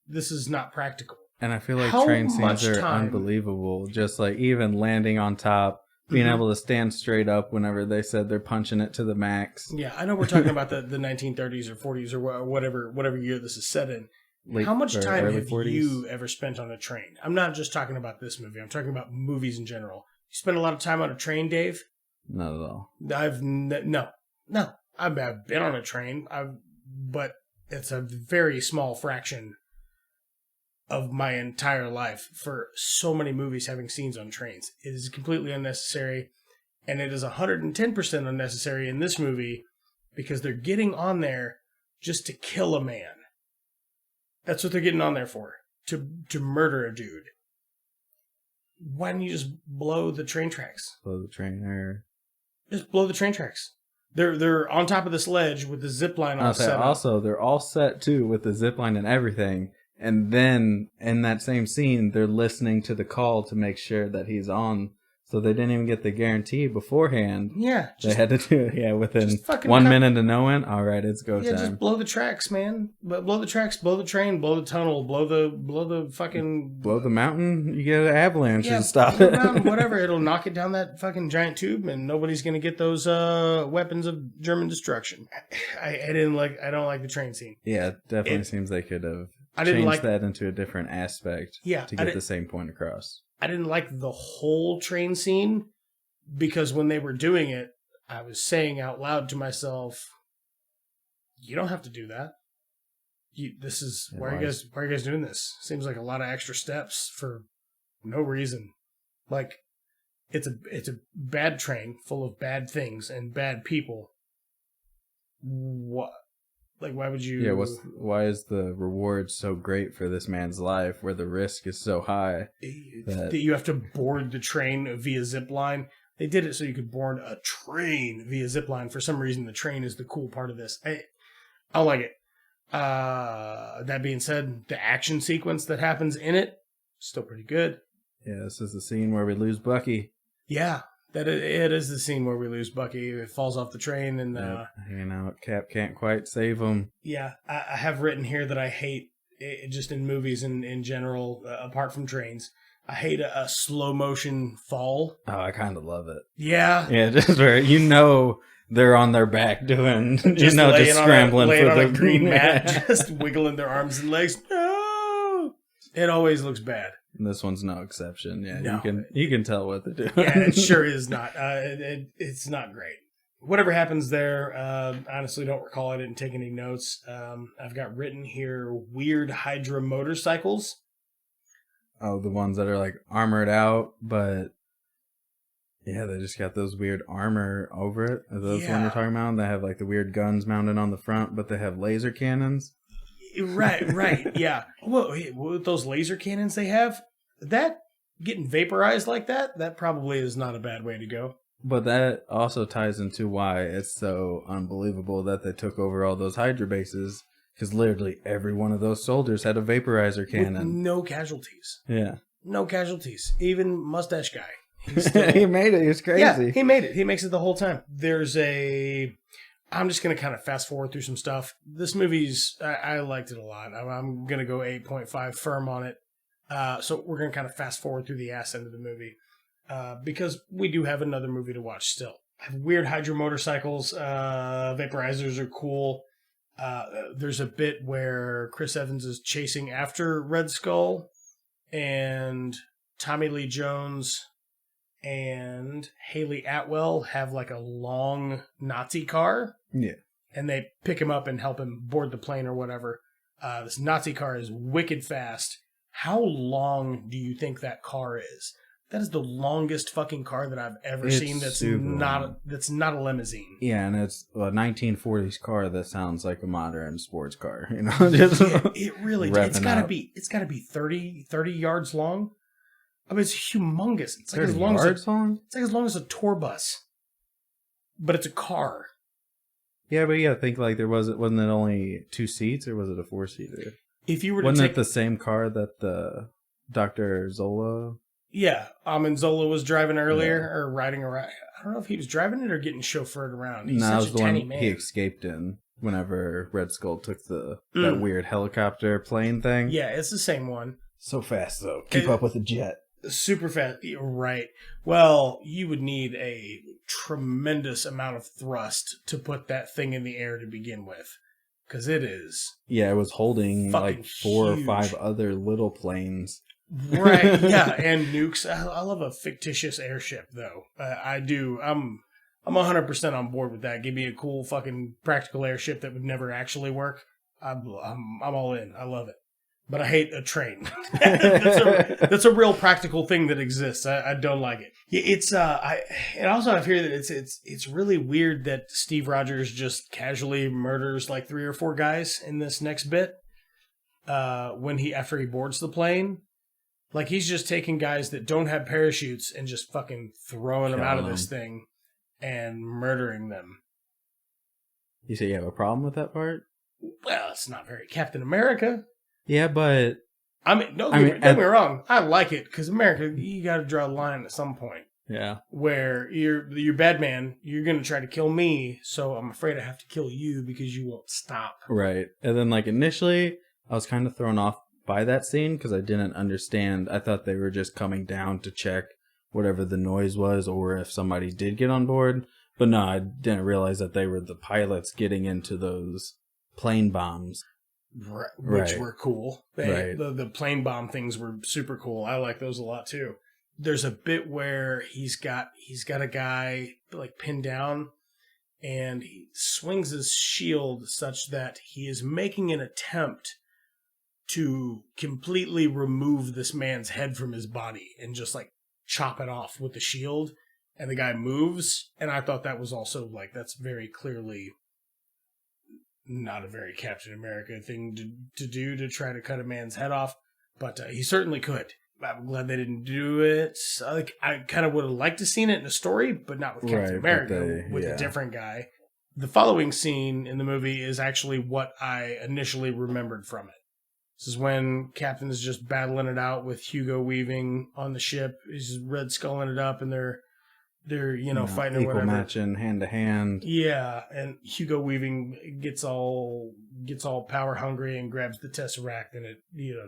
This is not practical. And I feel like train scenes are unbelievable. Just like even landing on top, being able to stand straight up whenever they said they're punching it to the max. Yeah, I know we're talking about the 1930s or 40s or whatever year this is set in. How much time have 40s? You ever spent on a train? I'm not just talking about this movie. I'm talking about movies in general. You spend a lot of time on a train, Dave? Not at all. No. I've been on a train, but it's a very small fraction of my entire life for so many movies having scenes on trains. It is completely unnecessary, and it is 110% unnecessary in this movie because they're getting on there just to kill a man. That's what they're getting on there for, to murder a dude. Why don't you just blow the train tracks? Blow the train or just blow the train tracks. They're on top of this ledge with the zip line all set up. Also, they're all set too with the zip line and everything. And then in that same scene, they're listening to the call to make sure that he's on So they didn't even get the guarantee beforehand. Yeah. They had to do it, within fucking 1 minute of knowing, all right, it's go time. Just blow the tracks, man. Blow the tracks, blow the train, blow the tunnel, blow the fucking... Blow the mountain, you get an avalanche and stop blow it. the mountain, whatever, it'll knock it down that fucking giant tube and nobody's going to get those weapons of German destruction. I don't like the train scene. Yeah, it definitely seems they could have changed changed that into a different aspect to get the same point across. I didn't like the whole train scene because when they were doing it, I was saying out loud to myself, "You don't have to do that. Why are you guys doing this? Seems like a lot of extra steps for no reason. Like it's a bad train full of bad things and bad people. What? Like, why would you... Yeah, why is the reward so great for this man's life where the risk is so high? That you have to board the train via zip line. They did it so you could board a train via zip line. For some reason, the train is the cool part of this. I like it. That being said, the action sequence that happens in it, still pretty good. Yeah, this is the scene where we lose Bucky. Yeah. It is the scene where we lose Bucky. It falls off the train and... Cap can't quite save him. Yeah, I have written here that I hate, just in movies and in general, apart from trains, I hate a slow motion fall. Oh, I kind of love it. Yeah. Yeah, just where they're on their back doing, just scrambling for the a green mat, just wiggling their arms and legs. No! It always looks bad. This one's no exception. Yeah, no. You can tell what they're doing. Yeah, it sure is not. It's not great. Whatever happens there, honestly don't recall. I didn't take any notes. I've got written here weird Hydra motorcycles. Oh, the ones that are like armored out, but yeah, they just got those weird armor over it. Are those one you're talking about? They have like the weird guns mounted on the front, but they have laser cannons. Right, yeah. Well, with those laser cannons they have, that getting vaporized like that probably is not a bad way to go. But that also ties into why it's so unbelievable that they took over all those Hydra bases, because literally every one of those soldiers had a vaporizer cannon. With no casualties. Yeah. No casualties. Even Mustache Guy. He made it. He was crazy. Yeah, he made it. He makes it the whole time. I'm just going to kind of fast forward through some stuff. This movie's, I liked it a lot. I'm going to go 8.5 firm on it. So we're going to kind of fast forward through the ass end of the movie. Because we do have another movie to watch still. I have weird Hydra motorcycles. Vaporizers are cool. There's a bit where Chris Evans is chasing after Red Skull. And Tommy Lee Jones and Haley Atwell have like a long Nazi car. Yeah. And they pick him up and help him board the plane or whatever. This Nazi car is wicked fast. How long do you think that car is? That is the longest fucking car that I've ever seen. That's not a limousine. Yeah, and it's a 1940s car that sounds like a modern sports car. You know, it really does. It's gotta be 30 yards long. I mean, it's humongous. It's like as long as a tour bus, but it's a car. Yeah, but I think like wasn't it only 2 seats, or was it a 4-seater? If you were wasn't it the same car that the Dr. Zola? Yeah, Zola was driving earlier or riding around. I don't know if he was driving it or getting chauffeured around. He's such a tiny man. He escaped in whenever Red Skull took that weird helicopter plane thing. Yeah, it's the same one. So fast though, keep up with the jet. Super fast, right. Well, you would need a tremendous amount of thrust to put that thing in the air to begin with. Because it is... Yeah, it was holding like 4 huge. or 5 other little planes. Right, yeah, and nukes. I love a fictitious airship, though. I do. I'm 100% on board with that. Give me a cool fucking practical airship that would never actually work. I'm all in. I love it. But I hate a train. That's a real practical thing that exists. I don't like it. And also I hear that it's really weird that Steve Rogers just casually murders like 3 or 4 guys in this next bit. After he boards the plane. Like, he's just taking guys that don't have parachutes and just fucking throwing them out of this thing and murdering them. You say you have a problem with that part? Well, it's not very Captain America. Yeah, but... Don't get me wrong. I like it, because America, you got to draw a line at some point. Yeah. Where you're bad man, you're gonna try to kill me, so I'm afraid I have to kill you because you won't stop. Right. And then like initially I was kind of thrown off by that scene because I didn't understand. I thought they were just coming down to check whatever the noise was or if somebody did get on board. But no, I didn't realize that they were the pilots getting into those plane bombs. Right, which Right. were cool. Right. The plane bomb things were super cool. I like those a lot too. There's a bit where he's got a guy like pinned down, and he swings his shield such that he is making an attempt to completely remove this man's head from his body and just like chop it off with the shield. And the guy moves, and I thought that was also like, that's very clearly not a very Captain America thing to do, to try to cut a man's head off, but he certainly could. I'm glad they didn't do it. I kind of would have liked to seen it in a story, but not with Captain America, with a different guy. The following scene in the movie is actually what I initially remembered from it. This is when Captain is just battling it out with Hugo Weaving on the ship. He's Red Skulling it up, and they're fighting or whatever. Equal matching, hand to hand. Yeah, and Hugo Weaving gets all power hungry and grabs the Tesseract, and it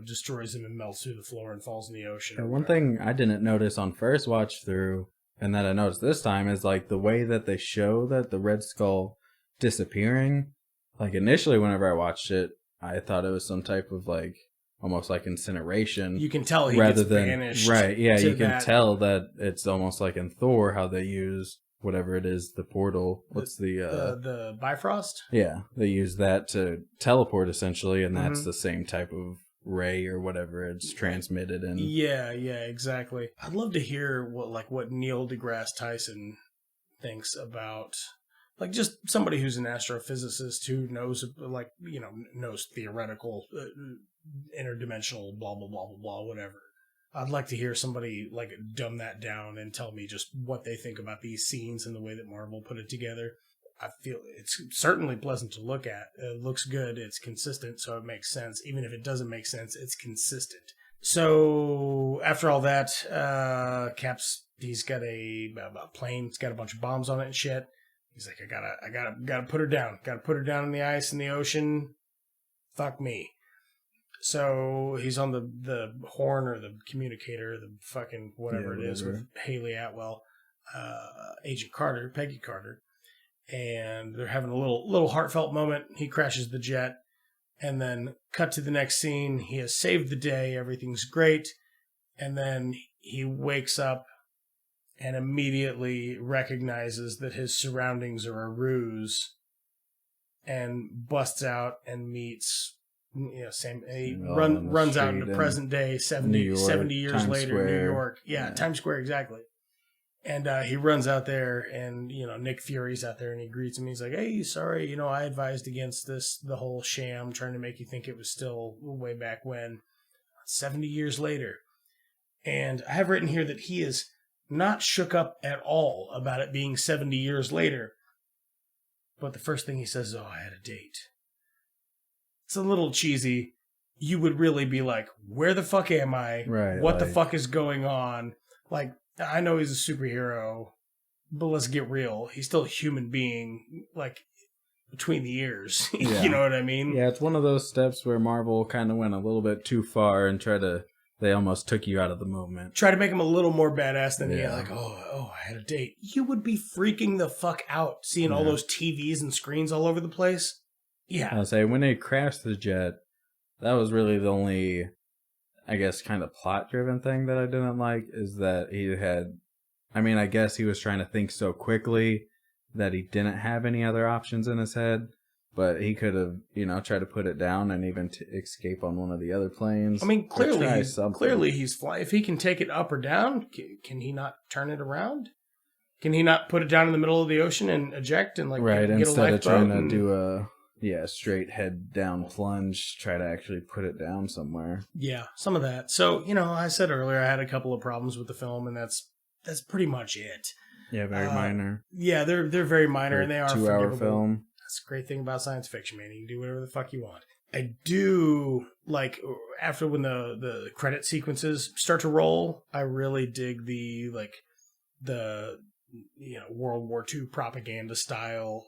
destroys him and melts through the floor and falls in the ocean. And one thing I didn't notice on first watch through, and that I noticed this time, is like the way that they show that the Red Skull disappearing. Like initially, whenever I watched it, I thought it was some type of like almost like incineration. You can tell he gets banished. Right, yeah, you can tell that it's almost like in Thor how they use whatever it is, the portal. What's the Bifrost? Yeah, they use that to teleport essentially, and that's the same type of ray or whatever it's transmitted in. Yeah, exactly. I'd love to hear what Neil deGrasse Tyson thinks about, like, just somebody who's an astrophysicist who knows theoretical interdimensional blah blah blah blah blah whatever. I'd like to hear somebody like dumb that down and tell me just what they think about these scenes and the way that Marvel put it together. I feel it's certainly pleasant to look at. It looks good. It's consistent, so it makes sense. Even if it doesn't make sense, it's consistent. So after all that, Cap's he's got a plane. It's got a bunch of bombs on it and shit. He's like, I gotta put her down. Gotta put her down in the ice in the ocean. Fuck me. So he's on the horn or the communicator, the fucking whatever it is with Haley Atwell, Agent Carter, Peggy Carter, and they're having a little heartfelt moment. He crashes the jet, and then cut to the next scene. He has saved the day. Everything's great, and then he wakes up and immediately recognizes that his surroundings are a ruse, and busts out and meets. He runs out into present day, 70 years Times later, Square. New York. Yeah, Times Square, exactly. And he runs out there, and, Nick Fury's out there, and he greets him. He's like, hey, sorry, I advised against the whole sham, trying to make you think it was still way back when. 70 years later. And I have written here that he is not shook up at all about it being 70 years later. But the first thing he says is, I had a date. It's a little cheesy. You would really be like, where the fuck am I? Right. What the fuck is going on? Like, I know he's a superhero, but let's get real. He's still a human being, like, between the ears. Yeah. You know what I mean? Yeah, it's one of those steps where Marvel kind of went a little bit too far and they almost took you out of the moment. Try to make him a little more badass than like, I had a date. You would be freaking the fuck out seeing all those TVs and screens all over the place. Yeah. I'll say when they crashed the jet, that was really the only, I guess, kind of plot-driven thing that I didn't like, is that I guess he was trying to think so quickly that he didn't have any other options in his head, but he could have, tried to put it down and even escape on one of the other planes. I mean, clearly he's flying. If he can take it up or down, can he not turn it around? Can he not put it down in the middle of the ocean and eject and get instead a of trying to do a straight head down plunge, try to actually put it down somewhere. Yeah, some of that. So, I said earlier I had a couple of problems with the film, and that's pretty much it. Yeah, very minor. Yeah, they're very minor, and they are 2-hour film. That's a great thing about science fiction, man. You can do whatever the fuck you want. I do like after when the credit sequences start to roll, I really dig the the World War II propaganda style.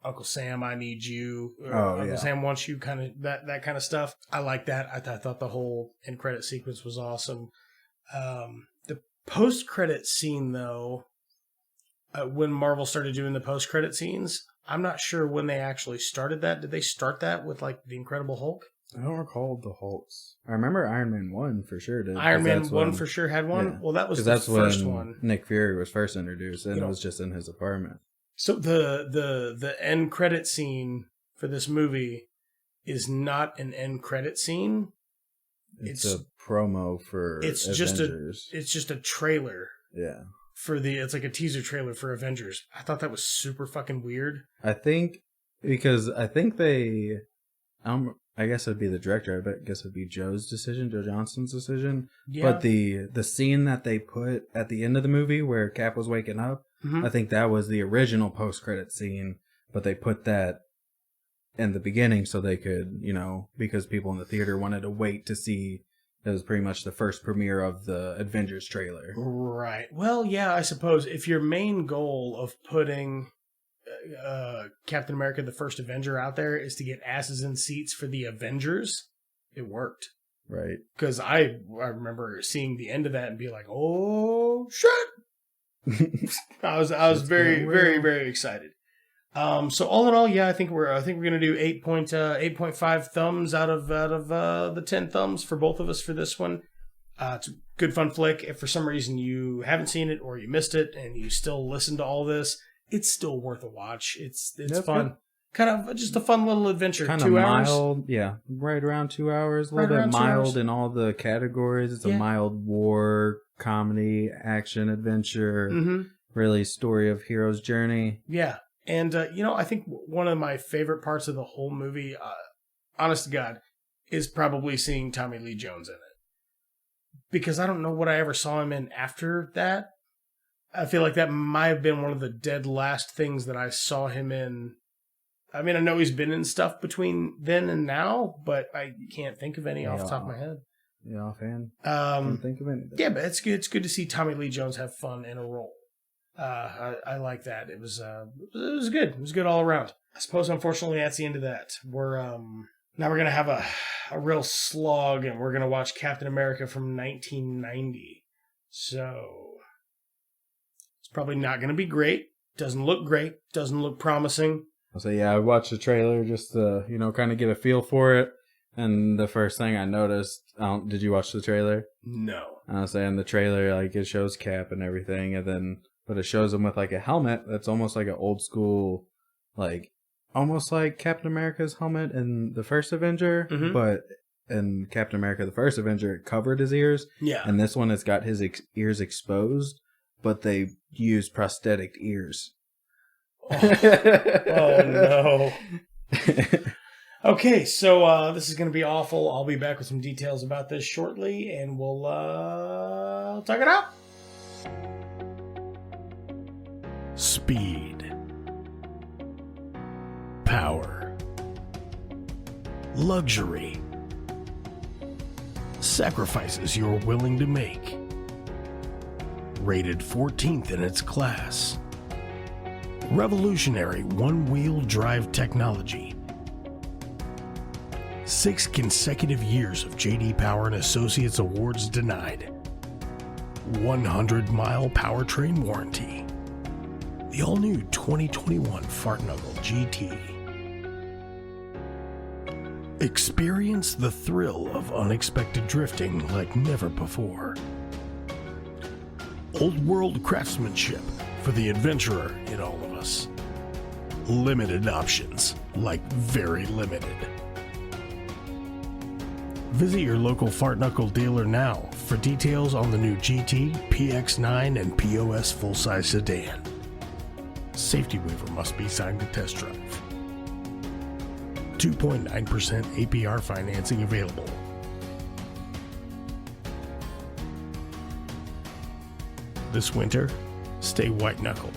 Uncle Sam, I need you. Uncle Sam wants you. Kind of that kind of stuff. I like that. I thought the whole end credit sequence was awesome. The post credit scene, though, when Marvel started doing the post credit scenes, I'm not sure when they actually started that. Did they start that with like the Incredible Hulk? I don't recall the Hulks. I remember Iron Man 1 for sure did. Iron Man 1 for sure had one? Yeah. Well, that was the first one. Nick Fury was first introduced, and it was just in his apartment. So the end credit scene for this movie is not an end credit scene. It's a promo for Avengers. It's just a trailer. Yeah. It's like a teaser trailer for Avengers. I thought that was super fucking weird. I guess it'd be the director. I guess it'd be Joe Johnston's decision. Yeah. But the scene that they put at the end of the movie where Cap was waking up, I think that was the original post-credit scene, but they put that in the beginning so they could, because people in the theater wanted to wait to see. It was pretty much the first premiere of the Avengers trailer. Right. Well, yeah, I suppose if your main goal of putting Captain America, the first Avenger out there is to get asses in seats for the Avengers, it worked. Right. Because I remember seeing the end of that and be like, oh, shit! I was very, very, very excited. So all in all, yeah, I think we're gonna do 8.5 thumbs out of the 10 thumbs for both of us for this one. It's a good fun flick. If for some reason you haven't seen it or you missed it and you still listen to all this, it's still worth a watch. It's fun. Good. Kind of just a fun little adventure. Kind 2 hours. Mild, yeah, right around 2 hours. A little bit mild in all the categories. It's a mild war, comedy, action, adventure, really story of hero's journey. Yeah. And, I think one of my favorite parts of the whole movie, honest to God, is probably seeing Tommy Lee Jones in it. Because I don't know what I ever saw him in after that. I feel like that might have been one of the dead last things that I saw him in. I mean, I know he's been in stuff between then and now, but I can't think of any off the top of my head. Yeah, offhand. Can't think of anything. Yeah, but it's good. It's good to see Tommy Lee Jones have fun in a role. I like that. It was good. It was good all around. I suppose, unfortunately, that's the end of that. Now we're gonna have a real slog, and we're gonna watch Captain America from 1990. So it's probably not gonna be great. Doesn't look great. Doesn't look promising. I'll say, yeah, I watched the trailer just to, kind of get a feel for it. And the first thing I noticed, did you watch the trailer? No. I was saying the trailer, like, it shows Cap and everything, but it shows him with, like, a helmet that's almost like an old school, like, almost like Captain America's helmet in the first Avenger, but in Captain America, the first Avenger, it covered his ears. Yeah. And this one, it's got his ears exposed, but they use prosthetic ears. Oh no. Okay, so this is going to be awful. I'll be back with some details about this shortly, and we'll talk it out. Speed. Power. Luxury. Sacrifices you're willing to make. Rated 14th in its class. Revolutionary one-wheel drive technology. 6 consecutive years of J.D. Power and Associates awards denied. 100-mile powertrain warranty. The all-new 2021 Fartnuggle GT. Experience the thrill of unexpected drifting like never before. Old-world craftsmanship for the adventurer in all of us. Limited options, like very limited. Visit your local Fartnuggle dealer now for details on the new GT, PX9, and POS full-size sedan. Safety waiver must be signed to test drive. 2.9% APR financing available. This winter, stay white knuckle.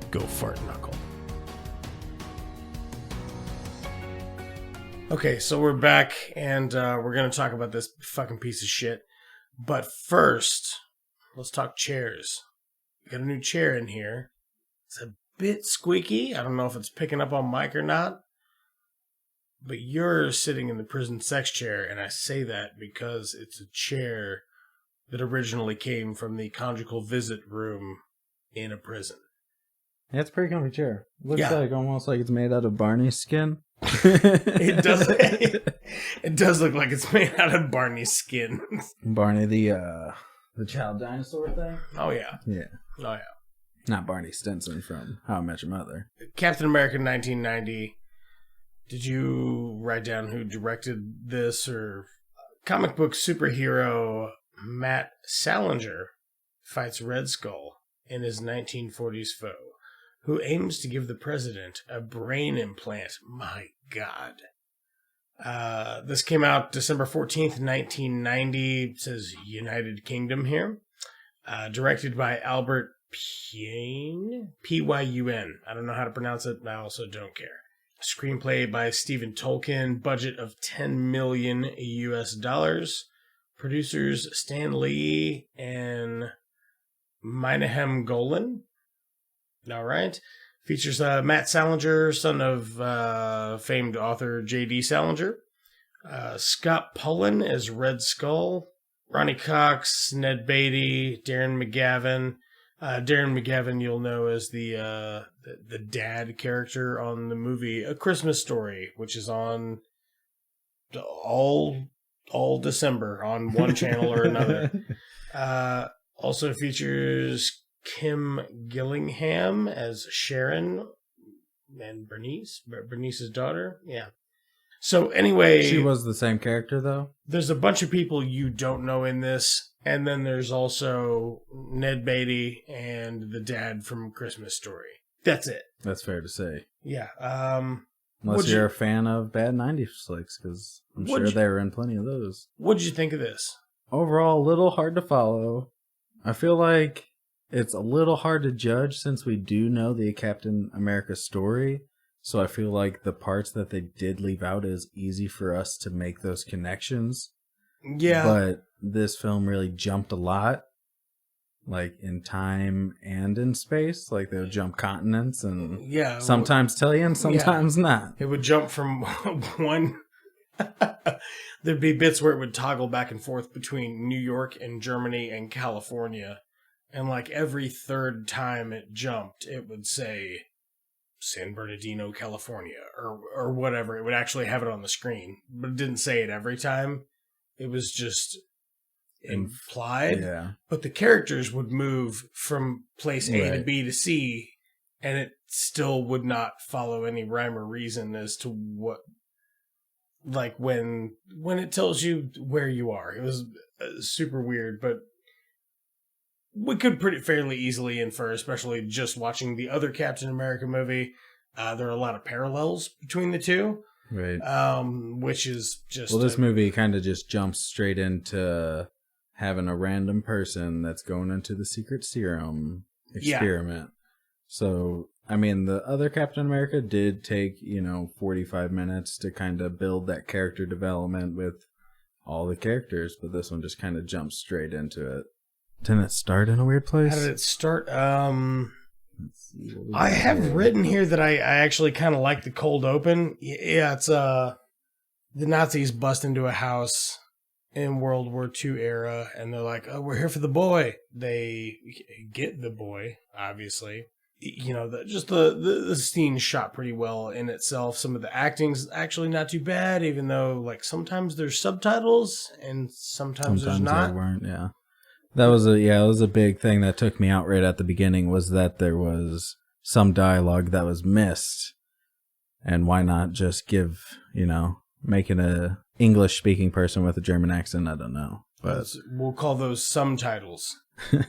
Go fart knuckle. Okay, so we're back, and we're going to talk about this fucking piece of shit. But first, let's talk chairs. got a new chair in here. It's a bit squeaky. I don't know if it's picking up on mic or not. But you're sitting in the prison sex chair, and I say that because it's a chair that originally came from the conjugal visit room in a prison. Yeah, it's a pretty comfy chair. Looks Yeah. like almost like it's made out of Barney's skin. It does. It does look like it's made out of Barney's skin. Barney, the child dinosaur thing. Oh yeah. Yeah, Oh yeah. not Barney Stinson from How I Met Your Mother. Captain America 1990. Did you write down who directed this? Or comic book superhero Matt Salinger fights Red Skull in his 1940s foe, who aims to give the president a brain implant. My God. This came out December 14th, 1990. It says United Kingdom here. Directed by Albert Pyun. Pyun. I don't know how to pronounce it, and I also don't care. Screenplay by Stephen Tolkien. Budget of $10 million US dollars. Producers Stan Lee and Minahem Golan. All right. Features Matt Salinger, son of famed author J.D. Salinger. Scott Pullen as Red Skull. Ronnie Cox, Ned Beatty, Darren McGavin. Darren McGavin you'll know as the dad character on the movie A Christmas Story, which is on all December on one channel or another. Also features Kim Gillingham as Sharon and Bernice's daughter. Yeah. So anyway, She was the same character though. there's a bunch of people you don't know in this, and then there's also Ned Beatty and the dad from Christmas Story. That's it. That's fair to say. Yeah. Unless What'd you're you- a fan of bad 90s flicks, because I'm sure What'd you- they were in plenty of those. What did you think of this? Overall, a little hard to follow. I feel like it's a little hard to judge since we do know the Captain America story. So I feel like the parts that they did leave out is easy for us to make those connections. Yeah. But this film really jumped a lot, like in time and in space. Like they'll jump continents and yeah. sometimes tell you and sometimes not. It would jump from one. There'd be bits where it would toggle back and forth between New York and Germany and California. And like every third time it jumped, it would say San Bernardino, California, or whatever. It would actually have it on the screen, but it didn't say it every time. It was just implied. Yeah. But the characters would move from place A to Right. B to C, and it still would not follow any rhyme or reason as to what, like when it tells you where you are. It was super weird, but we could pretty fairly easily infer, especially just watching the other Captain America movie. There are a lot of parallels between the two, Right. which is just Well, this movie kind of just jumps straight into having a random person that's going into the secret serum experiment. So, I mean, the other Captain America did take, 45 minutes to kind of build that character development with all the characters, but this one just kind of jumps straight into it. Didn't it start in a weird place? How did it start? Let's see, what we I got have here. written here that I actually kind of like the cold open. Yeah, it's the Nazis bust into a house in World War II era, and they're like, "Oh, we're here for the boy." They get the boy, obviously. The scene's shot pretty well in itself. Some of the acting's actually not too bad, even though like sometimes there's subtitles and sometimes there's not. There weren't, yeah. That was a big thing that took me out right at the beginning, was that there was some dialogue that was missed. And why not just give, making a English speaking person with a German accent, I don't know. But We'll call those subtitles.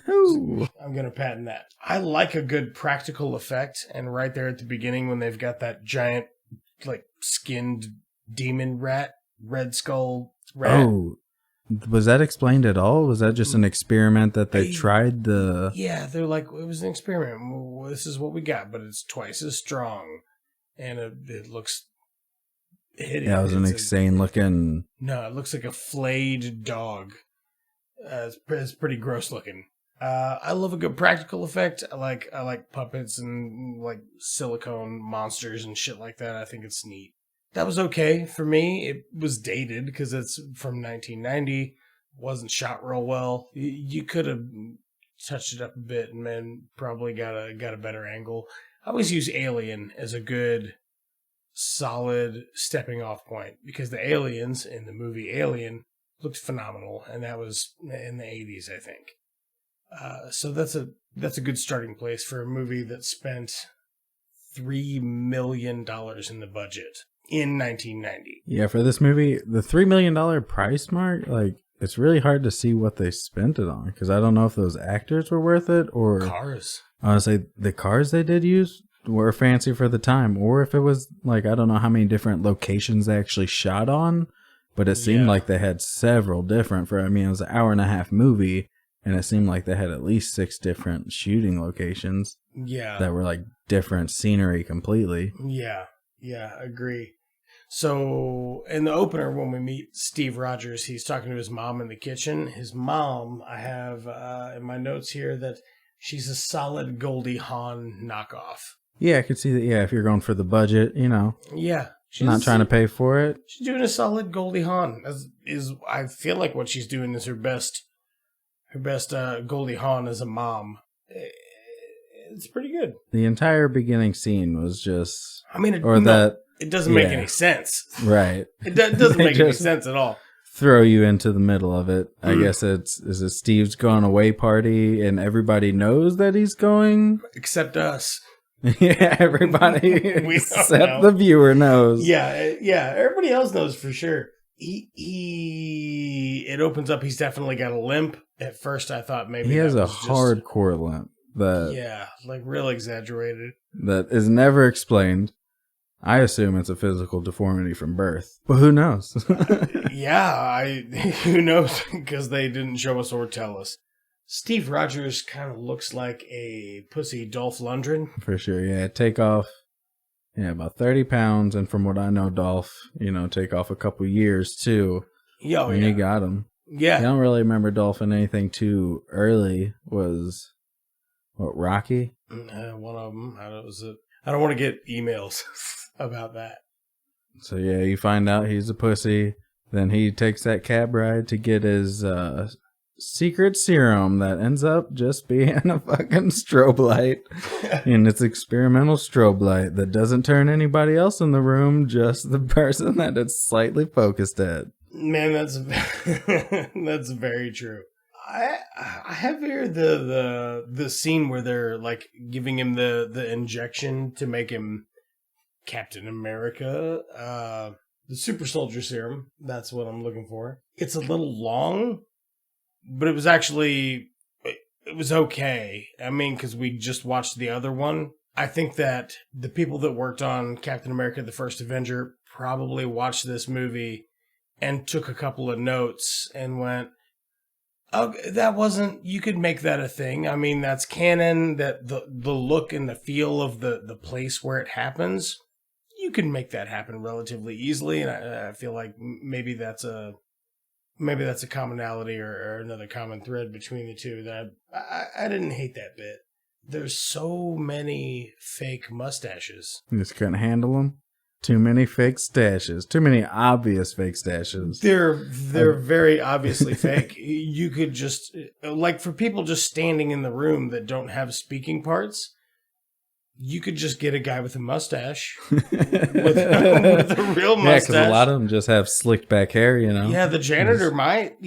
Ooh. I'm going to patent that. I like a good practical effect, and right there at the beginning when they've got that giant, like, skinned demon rat, Red Skull rat. Oh, was that explained at all? Was that just an experiment that they tried the... Yeah, they're like, it was an experiment. Well, this is what we got, but it's twice as strong. And it looks hideous. Yeah, it was an insane looking... No, it looks like a flayed dog. It's pretty gross looking. I love a good practical effect. I like puppets and like silicone monsters and shit like that. I think it's neat. That was okay for me. It was dated because it's from 1990. Wasn't shot real well. You could have touched it up a bit and then probably got a better angle. I always use Alien as a good, solid stepping off point because the aliens in the movie Alien looked phenomenal, and that was in the 80s, I think. So that's a good starting place for a movie that spent $3 million in the budget in 1990. Yeah, for this movie, the $3 million price mark, like, it's really hard to see what they spent it on, because I don't know if those actors were worth it, or... Cars. Honestly, the cars they did use were fancy for the time, or if it was, like, I don't know how many different locations they actually shot on, but it seemed like they had several different it was an hour-and-a-half movie, and it seemed like they had at least 6 different shooting locations. Yeah. That were, like, different scenery completely. Yeah, agree. So, in the opener, when we meet Steve Rogers, he's talking to his mom in the kitchen. His mom, I have in my notes here that she's a solid Goldie Hawn knockoff. Yeah, I could see that, if you're going for the budget, Yeah. She's not trying to pay for it. She's doing a solid Goldie Hawn. I feel like what she's doing is her best Goldie Hawn as a mom. It's pretty good. The entire beginning scene was just... it doesn't make any sense. Right. It doesn't make any sense at all. Throw you into the middle of it. I guess is it Steve's going away party and everybody knows that he's going? Except us. Yeah, everybody except the viewer knows. Yeah, everybody else knows for sure. It opens up, he's definitely got a limp. At first I thought maybe he has a hardcore limp. Like real exaggerated. That is never explained. I assume it's a physical deformity from birth, but who knows? Who knows? Because they didn't show us or tell us. Steve Rogers kind of looks like a pussy Dolph Lundgren. For sure, yeah. Take off, about 30 pounds, and from what I know, Dolph, take off a couple years too. And you got him. Yeah. I don't really remember Dolph in anything too early. Was what, Rocky? One of them. I don't want to get emails about that. So you find out he's a pussy. Then he takes that cab ride to get his secret serum that ends up just being a fucking strobe light. And it's experimental strobe light that doesn't turn anybody else in the room, just the person that it's slightly focused at. Man, that's very true. I have here the scene where they're like giving him the injection to make him Captain America, the super soldier serum. That's what I'm looking for. It's a little long, but it was okay. I mean, because we just watched the other one. I think that the people that worked on Captain America, the First Avenger, probably watched this movie and took a couple of notes and went, oh, you could make that a thing. I mean, that's canon, that the look and the feel of the place where it happens, you can make that happen relatively easily. And I feel like maybe that's a commonality or another common thread between the two that I didn't hate that bit. There's so many fake mustaches. You just couldn't handle them? Too many fake stashes. Too many obvious fake stashes. They're very obviously fake. You could just, like, for people just standing in the room that don't have speaking parts, you could just get a guy with a mustache. with a real mustache. Yeah, because a lot of them just have slicked back hair, Yeah, the janitor might,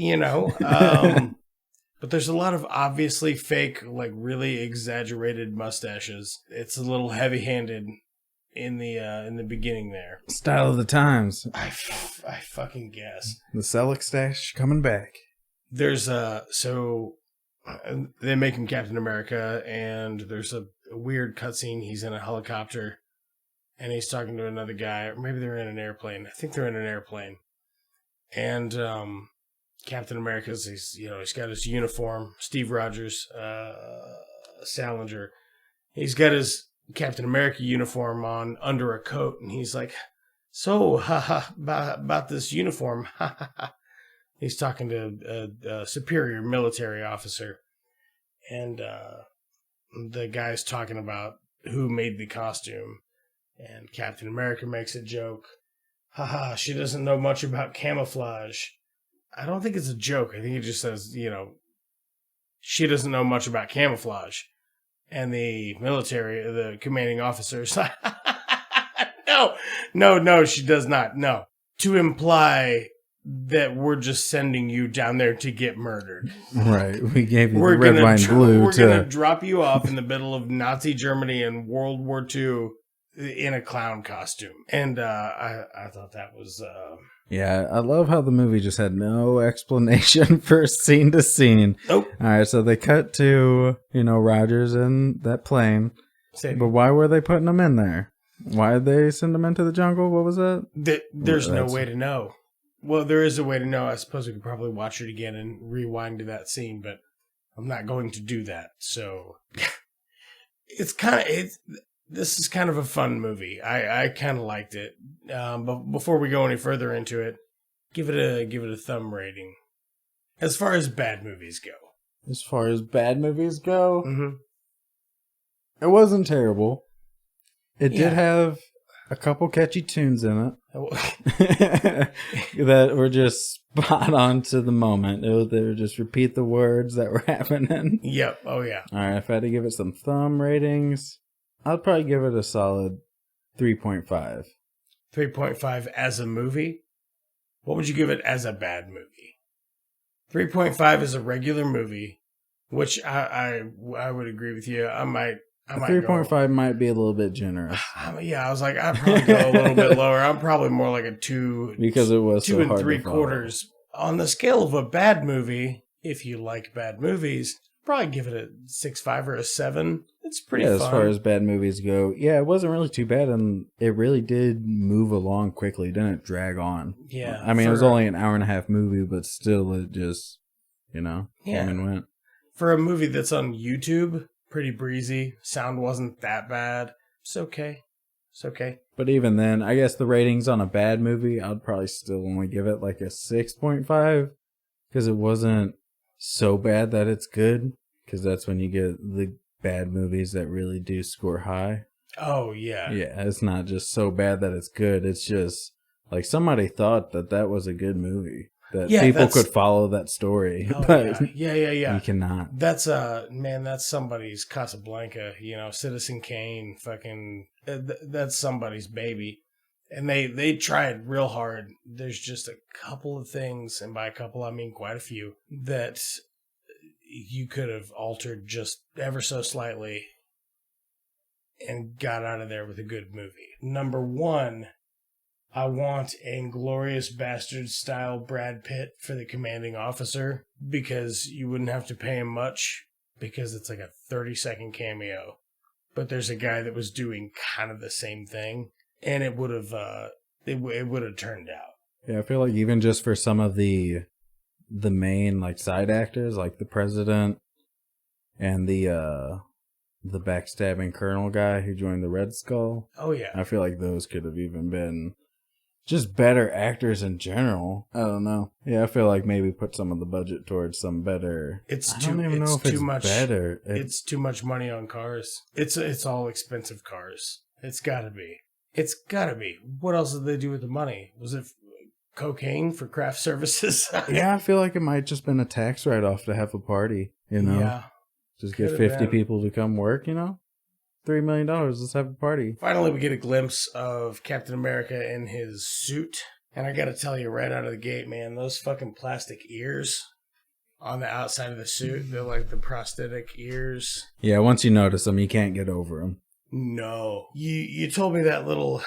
But there's a lot of obviously fake, like, really exaggerated mustaches. It's a little heavy-handed in the beginning there. Style of the times. I fucking guess. The Selleck stash coming back. There's they make him Captain America, and there's a weird cutscene. He's in a helicopter, and he's talking to another guy. Or maybe they're in an airplane. I think they're in an airplane. And Captain America's, he's got his uniform. Steve Rogers, Salinger. He's got his Captain America uniform on under a coat, and he's like, so, about this uniform, He's talking to a superior military officer, and the guy's talking about who made the costume, and Captain America makes a joke. Haha, she doesn't know much about camouflage. I don't think it's a joke. I think he just says, she doesn't know much about camouflage. And the military, the commanding officers, no, she does not. No. To imply that we're just sending you down there to get murdered. Right. We gave you the red, wine, blue. We're going to drop you off in the middle of Nazi Germany in World War II in a clown costume. And I thought that was... Yeah, I love how the movie just had no explanation for scene to scene. Nope. All right, so they cut to, Rogers in that plane. But why were they putting him in there? Why did they send him into the jungle? What was that? There's no way to know. Well, there is a way to know. I suppose we could probably watch it again and rewind to that scene, but I'm not going to do that. So this is kind of a fun movie. I kind of liked it. But before we go any further into it, give it a thumb rating. As far as bad movies go. Mm-hmm. It wasn't terrible. It did have a couple catchy tunes in it that were just spot on to the moment. They would just repeat the words that were happening. Yep. Oh, yeah. All right. If I had to give it some thumb ratings, I'd probably give it a solid 3.5. 3.5 as a movie? What would you give it as a bad movie? 3.5 is a regular movie, which I would agree with you. I might 3.5 might be a little bit generous. Yeah, I was like, I'd probably go a little bit lower. I'm probably more like a 2 because it was 2 and 3/4 on the scale of a bad movie. If you like bad movies, probably give it a 6.5 or a 7. It's pretty fun. As far as bad movies go, it wasn't really too bad, and it really did move along quickly. It didn't drag on. Yeah, I mean, it was only an hour and a half movie, but still, it just came and went. For a movie that's on YouTube, pretty breezy. Sound wasn't that bad. It's okay. But even then, I guess the ratings on a bad movie, I'd probably still only give it like a 6.5 because it wasn't so bad that it's good. Because that's when you get the bad movies that really do score high. Oh, yeah. Yeah, it's not just so bad that it's good. It's just like somebody thought that was a good movie. That people could follow that story. Oh, but yeah. You cannot. That's that's somebody's Casablanca, Citizen Kane, fucking, that's somebody's baby. And they tried real hard. There's just a couple of things, and by a couple I mean quite a few, that you could have altered just ever so slightly and got out of there with a good movie. Number 1, I want Inglourious Basterds style Brad Pitt for the commanding officer, because you wouldn't have to pay him much because it's like a 30-second cameo. But there's a guy that was doing kind of the same thing, and it would have turned out. Yeah, I feel like even just for some of the main like side actors, like the president and the backstabbing colonel guy who joined the Red Skull. Oh yeah, I feel like those could have even been just better actors in general. I don't know. Yeah, I feel like maybe put some of the budget towards some better. It's too much money on cars. It's all expensive cars. It's gotta be. What else did they do with the money? Was it cocaine for craft services? Yeah, I feel like it might just been a tax write-off to have a party, Yeah. Just get 50 people to come work, $3 million, let's have a party. Finally, we get a glimpse of Captain America in his suit. And I gotta tell you right out of the gate, man, those fucking plastic ears on the outside of the suit, they're like the prosthetic ears. Yeah, once you notice them, you can't get over them. No. You told me that little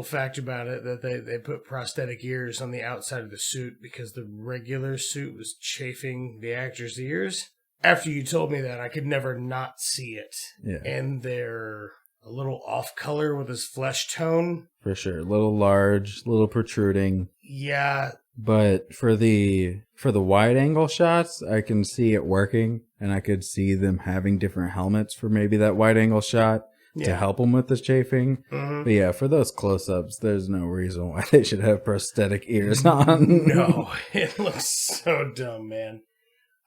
fact about it, that they put prosthetic ears on the outside of the suit because the regular suit was chafing the actor's ears. After you told me that, I could never not see it. Yeah. And they're a little off color with his flesh tone. For sure. A little large, a little protruding. Yeah. But for the wide angle shots, I can see it working, and I could see them having different helmets for maybe that wide angle shot. Yeah. To help them with the chafing. Mm-hmm. But yeah, for those close-ups, there's no reason why they should have prosthetic ears on. No, it looks so dumb, man.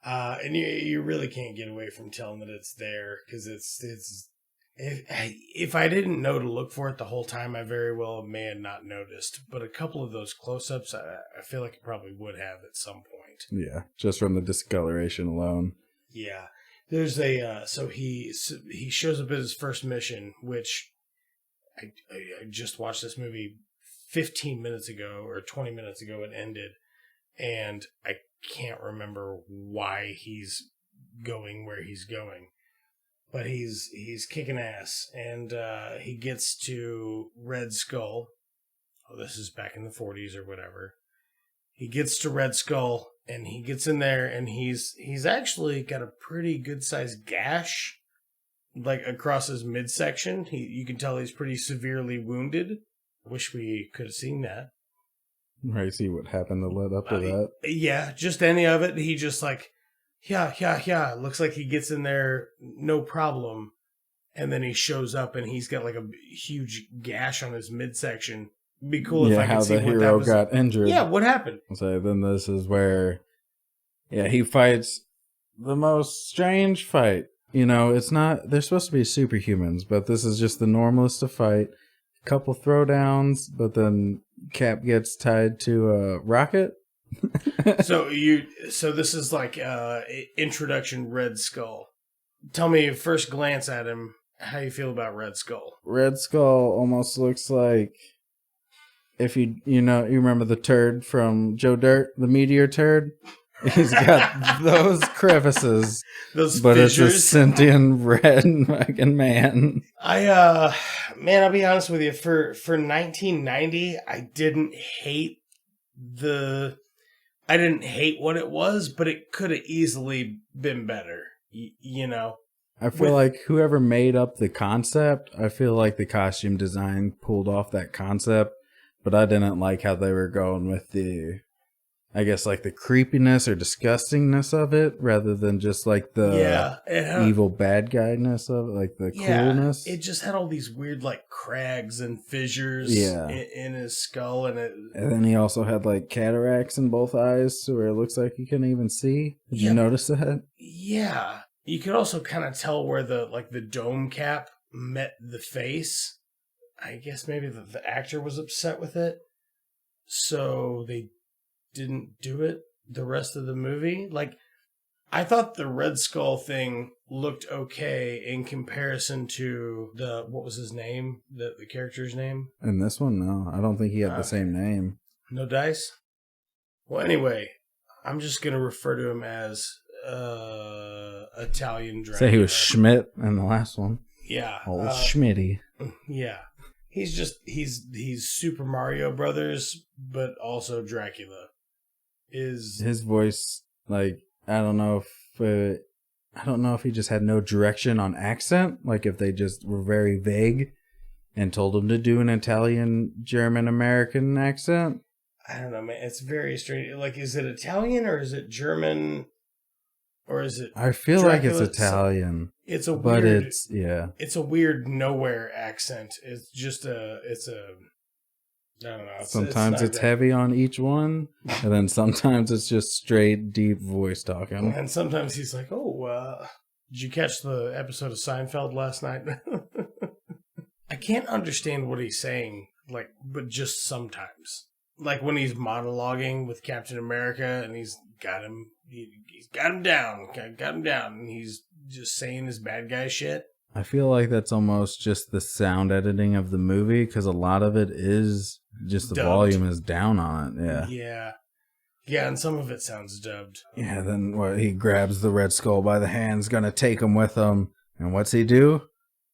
And you really can't get away from telling that it's there, because it's if I didn't know to look for it the whole time, I very well may have not noticed. But a couple of those close-ups, I feel like I probably would have at some point. Yeah, just from the discoloration alone. Yeah. There's so he shows up at his first mission, which I just watched this movie 15 minutes ago or 20 minutes ago. It ended, and I can't remember why he's going where he's going, but he's kicking ass, and he gets to Red Skull. Oh, this is back in the 40s or whatever. He gets to Red Skull, and he gets in there, and he's actually got a pretty good sized gash, like across his midsection. You can tell he's pretty severely wounded. Wish we could have seen that. Right, see what happened to lead up to that. Yeah, just any of it. He just like, yeah. Looks like he gets in there, no problem. And then he shows up and he's got like a huge gash on his midsection. It'd be cool if I could see what that was. Yeah, how the hero got injured. Yeah, what happened? So then this is where, he fights the most strange fight. You know, it's not, they're supposed to be superhumans, but this is just the normalest of fight. Couple throwdowns, but then Cap gets tied to a rocket. So this is like introduction Red Skull. Tell me, first glance at him, how you feel about Red Skull. Red Skull almost looks like, if you remember the turd from Joe Dirt, the meteor turd. He's got those crevices, those but fissures. It's a sentient red fucking man. I'll be honest with you. For 1990, I didn't hate what it was, but it could have easily been better. You know, I feel like whoever made up the concept, I feel like the costume design pulled off that concept, but I didn't like how they were going with the, I guess, like the creepiness or disgustingness of it, rather than just like the evil bad guyness of it, like the coolness. It just had all these weird like crags and fissures in his skull, and then he also had like cataracts in both eyes, so where it looks like he couldn't even see. Did you notice that? Yeah, you could also kind of tell where the dome cap met the face. I guess maybe the actor was upset with it, so they didn't do it the rest of the movie. Like, I thought the Red Skull thing looked okay in comparison to what was his name? The character's name? In this one, no. I don't think he had the same name. No dice? Well, anyway, I'm just going to refer to him as Italian Dracula. Say he was Schmidt in the last one. Yeah. Old Schmitty. Yeah. He's Super Mario Brothers, but also Dracula. His voice, like, I don't know if he just had no direction on accent, like if they just were very vague and told him to do an Italian, German, American accent. I don't know, man. It's very strange. Like, is it Italian or is it German or is it? I feel Dracula? Like it's Italian. It's a weird, but it's a weird nowhere accent. It's just I don't know. Sometimes it's heavy on each one, and then sometimes it's just straight, deep voice talking. And sometimes he's like, did you catch the episode of Seinfeld last night? I can't understand what he's saying, like, but just sometimes. Like when he's monologuing with Captain America, and he's got him down, and he's just saying his bad guy shit. I feel like that's almost just the sound editing of the movie, because a lot of it is just the volume is down on it. Yeah, and some of it sounds dubbed. Yeah, then he grabs the Red Skull by the hands, gonna take him with him, and what's he do?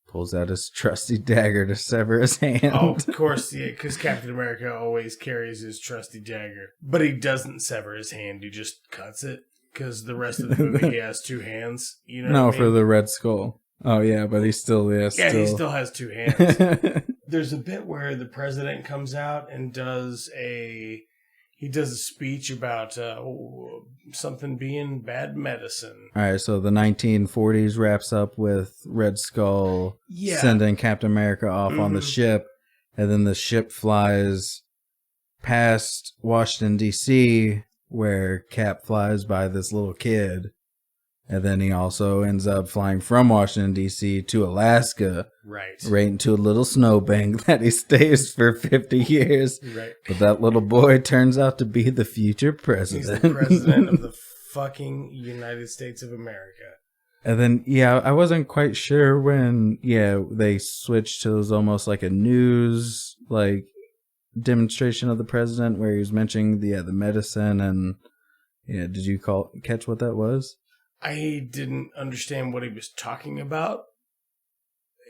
Pulls out his trusty dagger to sever his hand. Oh, of course, yeah, because Captain America always carries his trusty dagger, but he doesn't sever his hand; he just cuts it, because the rest of the movie he has two hands. You know? No, what I mean? For the Red Skull. Oh, yeah, but he still has he still has two hands. There's a bit where the president comes out and does a speech about something being bad medicine. All right, so the 1940s wraps up with Red Skull sending Captain America off on the ship, and then the ship flies past Washington, D.C., where Cap flies by this little kid. And then he also ends up flying from Washington, D.C. to Alaska. Right. Right into a little snowbank that he stays for 50 years. Right. But that little boy turns out to be the future president. He's the president of the fucking United States of America. And then, I wasn't quite sure when, they switched to, it was almost like a news, like, demonstration of the president where he was mentioning the medicine and, did you catch what that was? I didn't understand what he was talking about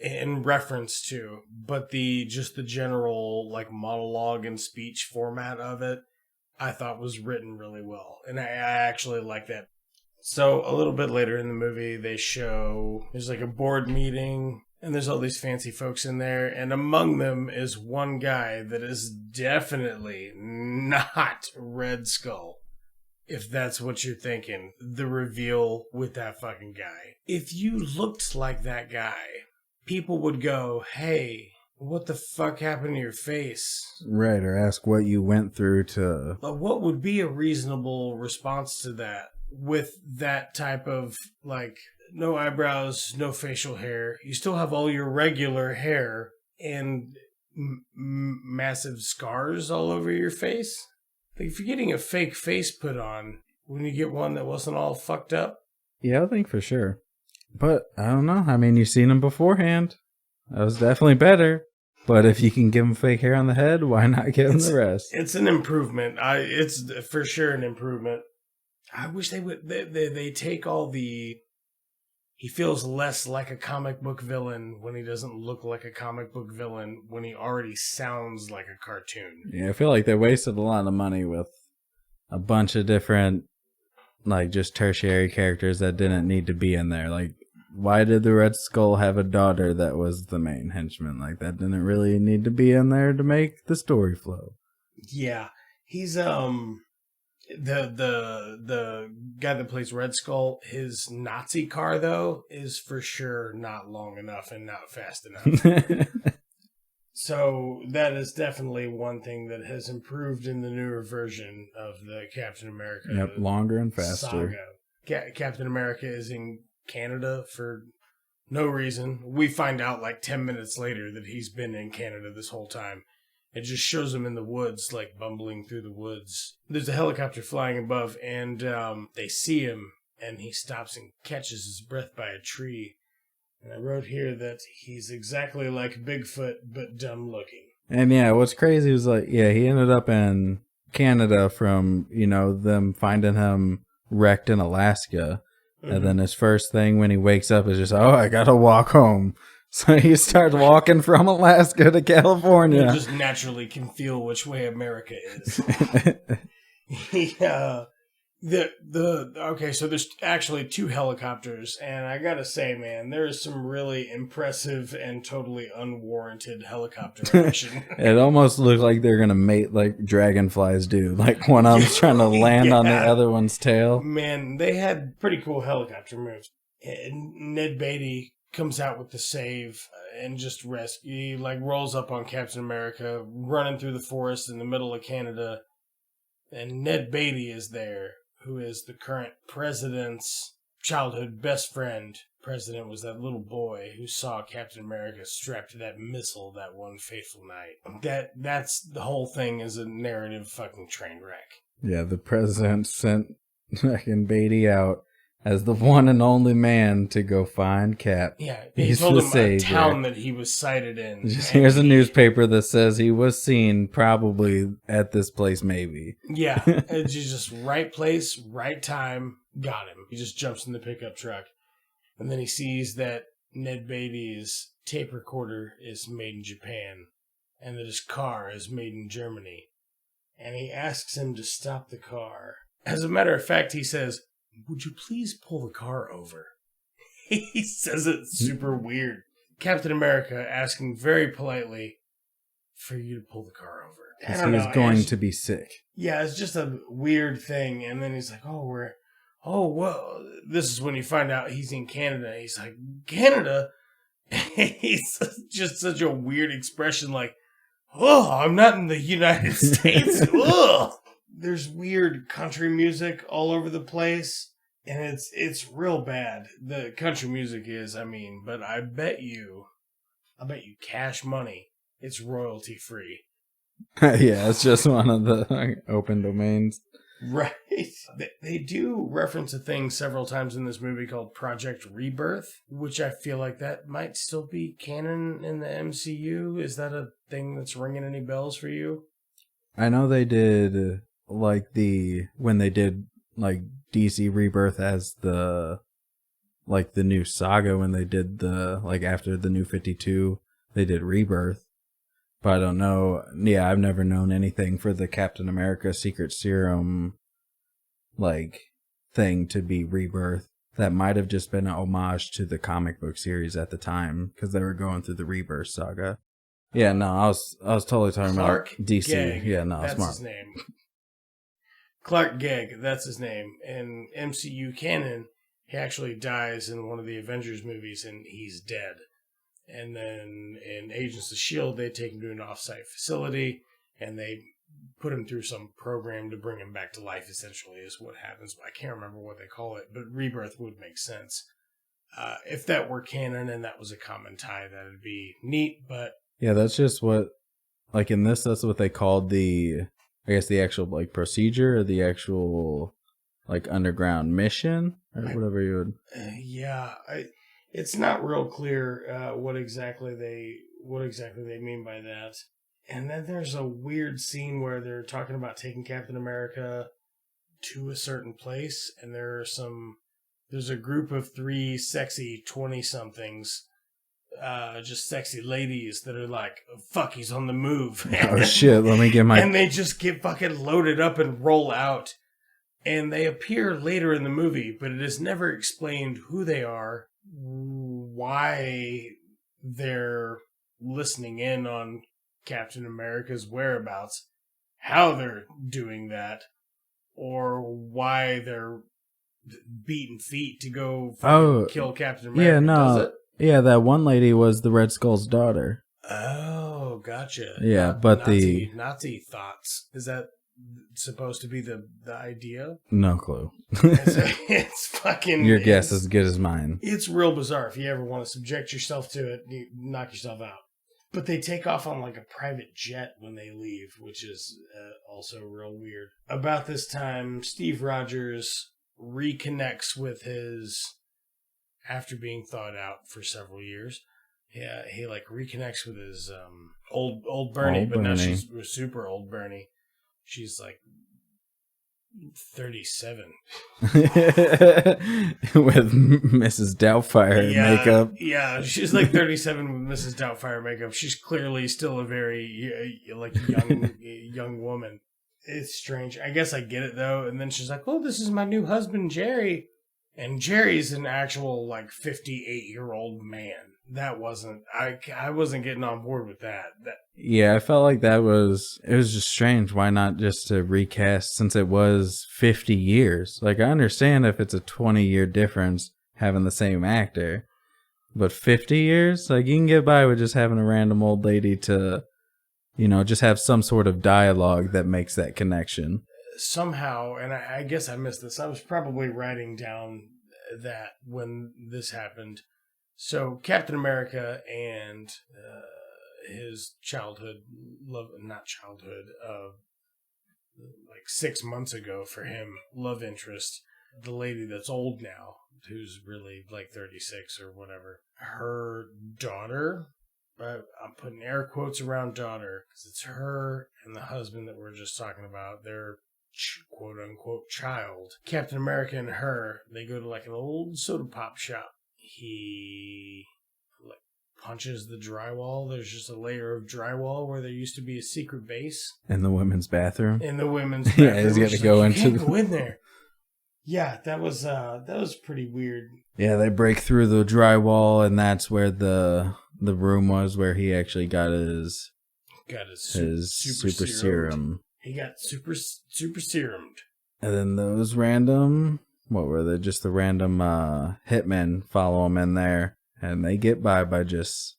in reference to, but the general like monologue and speech format of it, I thought was written really well. And I actually like that. So a little bit later in the movie, they show there's like a board meeting and there's all these fancy folks in there. And among them is one guy that is definitely not Red Skull. If that's what you're thinking, the reveal with that fucking guy. If you looked like that guy, people would go, hey, what the fuck happened to your face? Right, or ask what you went through to... But what would be a reasonable response to that with that type of, like, no eyebrows, no facial hair. You still have all your regular hair and massive scars all over your face? Like, if you're getting a fake face put on, wouldn't you get one that wasn't all fucked up? Yeah, I think for sure. But, I don't know. I mean, you've seen him beforehand. That was definitely better. But if you can give him fake hair on the head, why not give him the rest? It's an improvement. It's for sure an improvement. I wish they would... They take all the... He feels less like a comic book villain when he doesn't look like a comic book villain when he already sounds like a cartoon. Yeah, I feel like they wasted a lot of money with a bunch of different, like, just tertiary characters that didn't need to be in there. Like, why did the Red Skull have a daughter that was the main henchman? Like, that didn't really need to be in there to make the story flow. Yeah. He's, the guy that plays Red Skull, his Nazi car, though, is for sure not long enough and not fast enough. So that is definitely one thing that has improved in the newer version of the Captain America. Yep, longer and faster. Saga. Captain America is in Canada for no reason. We find out like 10 minutes later that he's been in Canada this whole time. It just shows him in the woods, like bumbling through the woods. There's a helicopter flying above, and they see him, and he stops and catches his breath by a tree. And I wrote here that he's exactly like Bigfoot, but dumb looking. And yeah, what's crazy is like, he ended up in Canada from, them finding him wrecked in Alaska. Mm-hmm. And then his first thing when he wakes up is just, I gotta walk home. So he starts walking from Alaska to California. You just naturally can feel which way America is. Okay, so there's actually 2 helicopters, and I gotta say, man, there is some really impressive and totally unwarranted helicopter action. It almost looked like they're gonna mate like dragonflies do. Like one of them's trying to land on the other one's tail. Man, they had pretty cool helicopter moves. And Ned Beatty comes out with the save and just rescue. He like rolls up on Captain America, running through the forest in the middle of Canada. And Ned Beatty is there, who is the current president's childhood best friend. President was that little boy who saw Captain America strapped to that missile that one fateful night. That's the whole thing is a narrative fucking train wreck. Yeah, the president sent fucking Beatty out as the one and only man to go find Cap. Yeah, he told him a town that he was sighted in. Here's a newspaper that says he was seen probably at this place, maybe. Yeah, it's just right place, right time, got him. He just jumps in the pickup truck. And then he sees that Ned Beatty's tape recorder is made in Japan and that his car is made in Germany. And he asks him to stop the car. As a matter of fact, he says, "Would you please pull the car over?" He says it super weird. Captain America asking very politely for you to pull the car over. Because he was going to be sick. Yeah, it's just a weird thing. And then he's like, well, this is when you find out he's in Canada. He's like, Canada? He's just such a weird expression like, I'm not in the United States. There's weird country music all over the place. And it's real bad. The country music is, but I bet you cash money, it's royalty free. Yeah, it's just one of the open domains. Right. They do reference a thing several times in this movie called Project Rebirth, which I feel like that might still be canon in the MCU. Is that a thing that's ringing any bells for you? I know they did when they did like DC Rebirth as the new saga, when they did after the New 52, they did Rebirth. But I don't know. Yeah, I've never known anything for the Captain America Secret Serum thing to be Rebirth. That might have just been an homage to the comic book series at the time, because they were going through the Rebirth saga. Yeah, no, I was totally talking Clark about DC. Gregg, Yeah, no, that's smart. his name. Clark Gregg, that's his name. In MCU canon, he actually dies in one of the Avengers movies, and he's dead. And then in Agents of S.H.I.E.L.D., they take him to an off-site facility, and they put him through some program to bring him back to life, essentially, is what happens. I can't remember what they call it, but Rebirth would make sense. If that were canon and that was a common tie, that would be neat, but... Yeah, that's just what... in this, that's what they called the actual, procedure, or the actual, underground mission, or whatever you would... It's not real clear what exactly they mean by that. And then there's a weird scene where they're talking about taking Captain America to a certain place, and there's a group of 3 sexy 20-somethings, just sexy ladies that are like, fuck, he's on the move. Oh shit, let me get my... And they just get fucking loaded up and roll out. And they appear later in the movie, but it is never explained who they are, why they're listening in on Captain America's whereabouts, how they're doing that, or why they're beating feet to go kill Captain America. Yeah, no. Does it? Yeah, that one lady was the Red Skull's daughter. Oh, gotcha. Yeah, but Nazi thoughts. Is that supposed to be the idea? No clue. It's fucking... Your guess is as good as mine. It's real bizarre. If you ever want to subject yourself to it, you knock yourself out. But they take off on a private jet when they leave, which is also real weird. About this time, Steve Rogers reconnects with his... After being thawed out for several years, yeah, he reconnects with his old Bernie, but now she's super old Bernie. She's 37. With Mrs. Doubtfire makeup. Yeah, she's 37 with Mrs. Doubtfire makeup. She's clearly still a very young woman. It's strange. I guess I get it though. And then she's like, "Oh, this is my new husband, Jerry." And Jerry's an actual 58-year-old man. That wasn't... I wasn't getting on board with that. Yeah, I felt like it was just strange. Why not just to recast, since it was 50 years? I understand if it's a 20-year difference having the same actor, but 50 years? You can get by with just having a random old lady to, just have some sort of dialogue that makes that connection. Somehow, and I guess I missed this, I was probably writing down that when this happened. So Captain America and his childhood love, not childhood, 6 months ago for him, love interest, the lady that's old now, who's really 36 or whatever, her daughter, I'm putting air quotes around daughter, because it's her and the husband that we're just talking about, their quote unquote child. Captain America and her, they go to an old soda pop shop. He punches the drywall. There's just a layer of drywall where there used to be a secret base. In the women's bathroom? In the women's bathroom. Yeah, he's got to go into go in there. Yeah, that was pretty weird. Yeah, they break through the drywall, and that's where the room was where he actually got his super serum. He got super serumed. And then those random, what were they? Just the random hitmen follow him in there. And they get by just,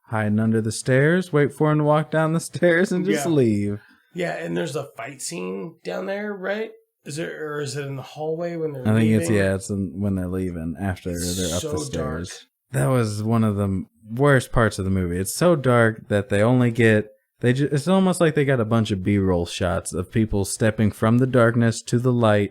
hiding under the stairs, wait for him to walk down the stairs and just leave. Yeah, and there's a fight scene down there, right? Is it, or is it in the hallway when they're I think leaving? it's when they're leaving after they're up so the stairs. dark. That was one of the worst parts of the movie. It's so dark that they only get it's almost like they got a bunch of B-roll shots of people stepping from the darkness to the light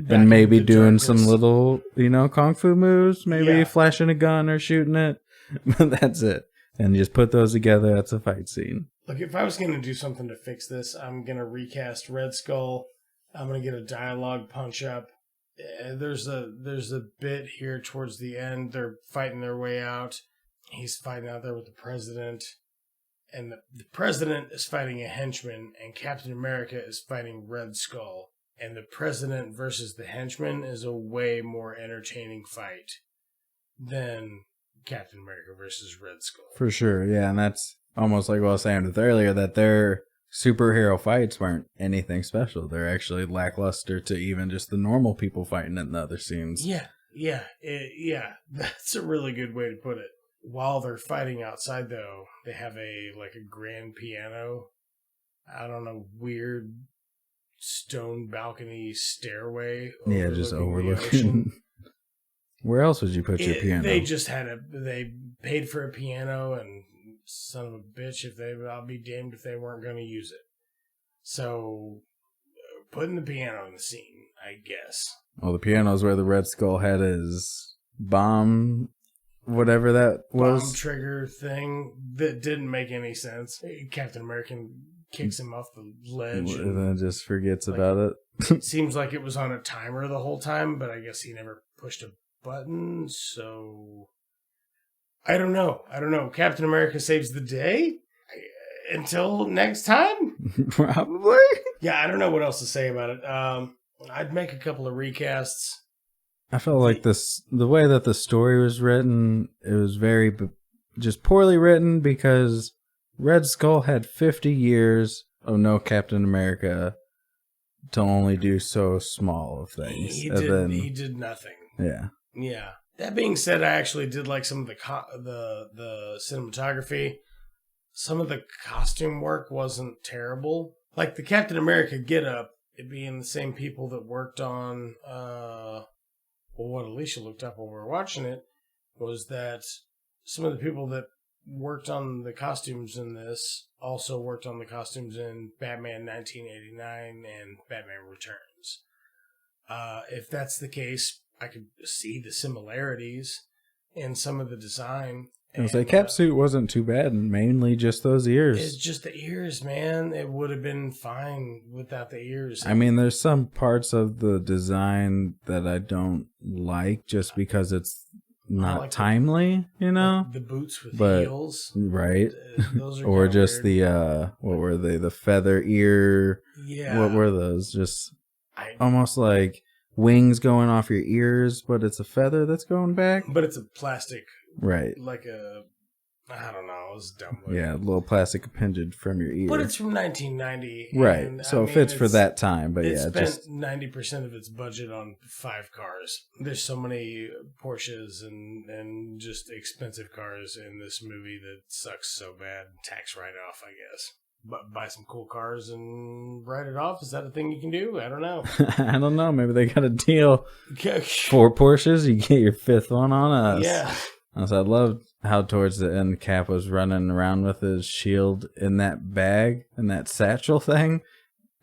and maybe doing some little, kung fu moves, maybe flashing a gun or shooting it. But that's it. And just put those together, that's a fight scene. Look, if I was going to do something to fix this, I'm going to recast Red Skull. I'm going to get a dialogue punch-up. There's a bit here towards the end. They're fighting their way out. He's fighting out there with the president. And the president is fighting a henchman, and Captain America is fighting Red Skull. And the president versus the henchman is a way more entertaining fight than Captain America versus Red Skull. For sure, yeah. And that's almost like what I was saying with earlier, that their superhero fights weren't anything special. They're actually lackluster to even just the normal people fighting in the other scenes. Yeah. That's a really good way to put it. While they're fighting outside, though, they have a grand piano. I don't know, weird stone balcony stairway. Yeah, just overlooking. Where else would you put your piano? They just they paid for a piano, and son of a bitch, I'll be damned if they weren't going to use it. So, putting the piano in the scene, I guess. Well, the piano's where the Red Skull had his bomb, whatever that was. Bomb trigger thing that didn't make any sense. Captain America kicks him off the ledge. And then just forgets about it. Seems like it was on a timer the whole time, but I guess he never pushed a button, so I don't know. Captain America saves the day until next time? Probably. Yeah, I don't know what else to say about it. I'd make a couple of recasts. I felt like the way that the story was written, it was very just poorly written, because Red Skull had 50 years of no Captain America to only do so small of things. He did nothing. Yeah. Yeah. That being said, I actually did like some of the cinematography. Some of the costume work wasn't terrible. Like the Captain America getup, it being the same people that worked on what Alicia looked up while we were watching it, was that some of the people that worked on the costumes in this also worked on the costumes in Batman 1989 and Batman Returns. If that's the case, I could see the similarities in some of the design. I was like, Cap suit wasn't too bad, and mainly just those ears. It's just the ears, man. It would have been fine without the ears. I mean, there's some parts of the design that I don't like just because it's not like timely, like the boots with heels. heels. Right. Those are or just weird. What were they? The feather ear. Yeah. What were those? Just almost like wings going off your ears, but it's a feather that's going back. But it's a plastic. Right. Like I don't know, it was dumb. Yeah, a little plastic appendage from your ear. But it's from 1990. Right, and, so it fits for that time, but it yeah. It spent 90% of its budget on 5 cars. There's so many Porsches and just expensive cars in this movie that sucks so bad. Tax write-off, I guess. But buy some cool cars and write it off? Is that a thing you can do? I don't know. I don't know. Maybe they got a deal. 4 Porsches, you get your 5th one on us. Yeah. So I loved how towards the end Cap was running around with his shield in that bag and that satchel thing.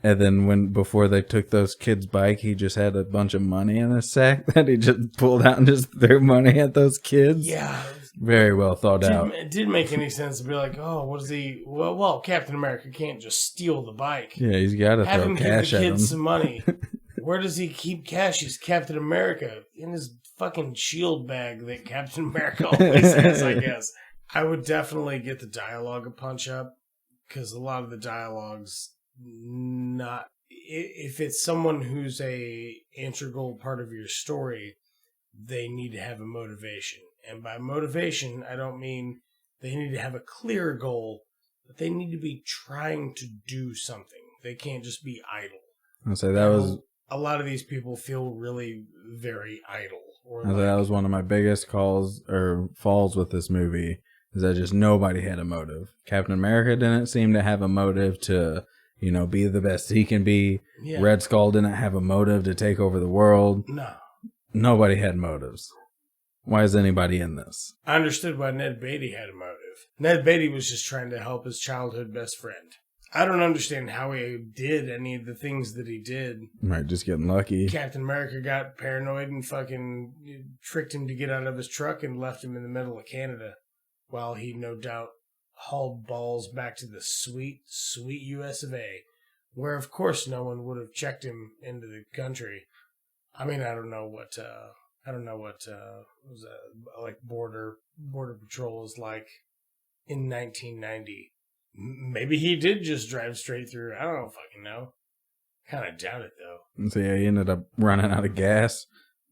And then before they took those kids' bike, he just had a bunch of money in his sack that he just pulled out and just threw money at those kids. Yeah. Very well thought out. It didn't make any sense to be like, oh, what is he? Well, Captain America can't just steal the bike. Yeah, he's got to throw cash at him. Have him give the kids some money. Where does he keep cash? He's Captain America. In his fucking shield bag that Captain America always has, I guess. I would definitely get the dialogue a punch up, because a lot of the dialogue's not... If it's someone who's a integral part of your story, they need to have a motivation. And by motivation, I don't mean they need to have a clear goal, but they need to be trying to do something. They can't just be idle. I'll say that was... A lot of these people feel really very idle. That was one of my biggest falls with this movie, is that just nobody had a motive. Captain America didn't seem to have a motive to, be the best he can be. Yeah. Red Skull didn't have a motive to take over the world. No. Nobody had motives. Why is anybody in this? I understood why Ned Beatty had a motive. Ned Beatty was just trying to help his childhood best friend. I don't understand how he did any of the things that he did. Right, just getting lucky. Captain America got paranoid and fucking tricked him to get out of his truck and left him in the middle of Canada while he, no doubt, hauled balls back to the sweet, sweet US of A, where, of course, no one would have checked him into the country. I mean, I don't know what was like border patrol is like in 1990. Maybe he did just drive straight through. I don't fucking know. Kind of doubt it though. And so yeah, he ended up running out of gas.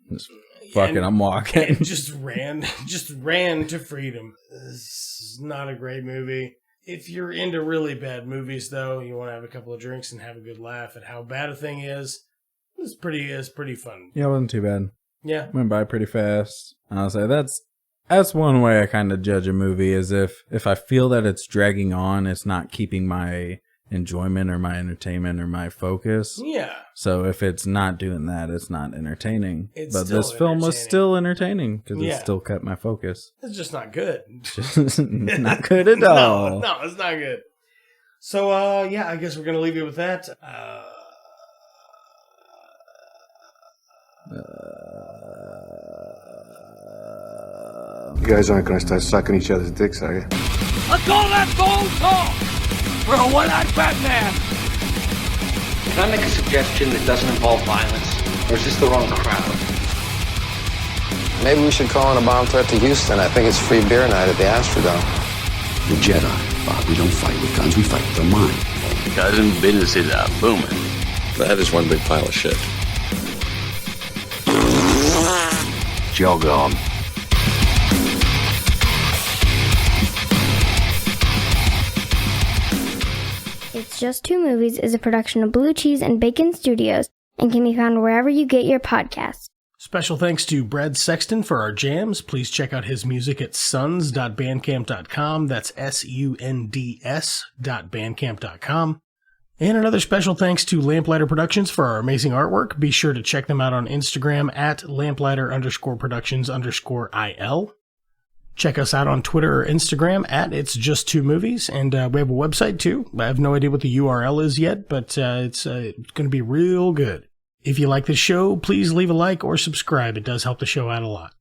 Just fucking, I'm walking. And just ran to freedom. This is not a great movie. If you're into really bad movies though, you want to have a couple of drinks and have a good laugh at how bad a thing is. It's pretty fun. Yeah, it wasn't too bad. Yeah. Went by pretty fast. I'll say that's one way I kind of judge a movie, is if I feel that it's dragging on, it's not keeping my enjoyment or my entertainment or my focus. Yeah. So if it's not doing that, it's not entertaining. But this film was still entertaining because it still kept my focus. It's just not good. Just not good at all. No, it's not good. So, I guess we're going to leave you with that. You guys aren't gonna start sucking each other's dicks, are you? Let's go, let's go, talk! We're a one-eyed Batman! Can I make a suggestion that doesn't involve violence? Or is this the wrong crowd? Maybe we should call in a bomb threat to Houston. I think it's free beer night at the Astrodome. The Jedi, Bob, we don't fight with guns, we fight with our mind. Cousin, businesses are booming. That is one big pile of shit. Jog on. It's Just Two Movies is a production of Blue Cheese and Bacon Studios and can be found wherever you get your podcasts. Special thanks to Brad Sexton for our jams. Please check out his music at suns.bandcamp.com. That's sunds.bandcamp.com. And another special thanks to Lamplighter Productions for our amazing artwork. Be sure to check them out on Instagram at lamplighter_productions_IL. Check us out on Twitter or Instagram at It's Just Two Movies. And we have a website too. I have no idea what the URL is yet, but it's going to be real good. If you like the show, please leave a like or subscribe. It does help the show out a lot.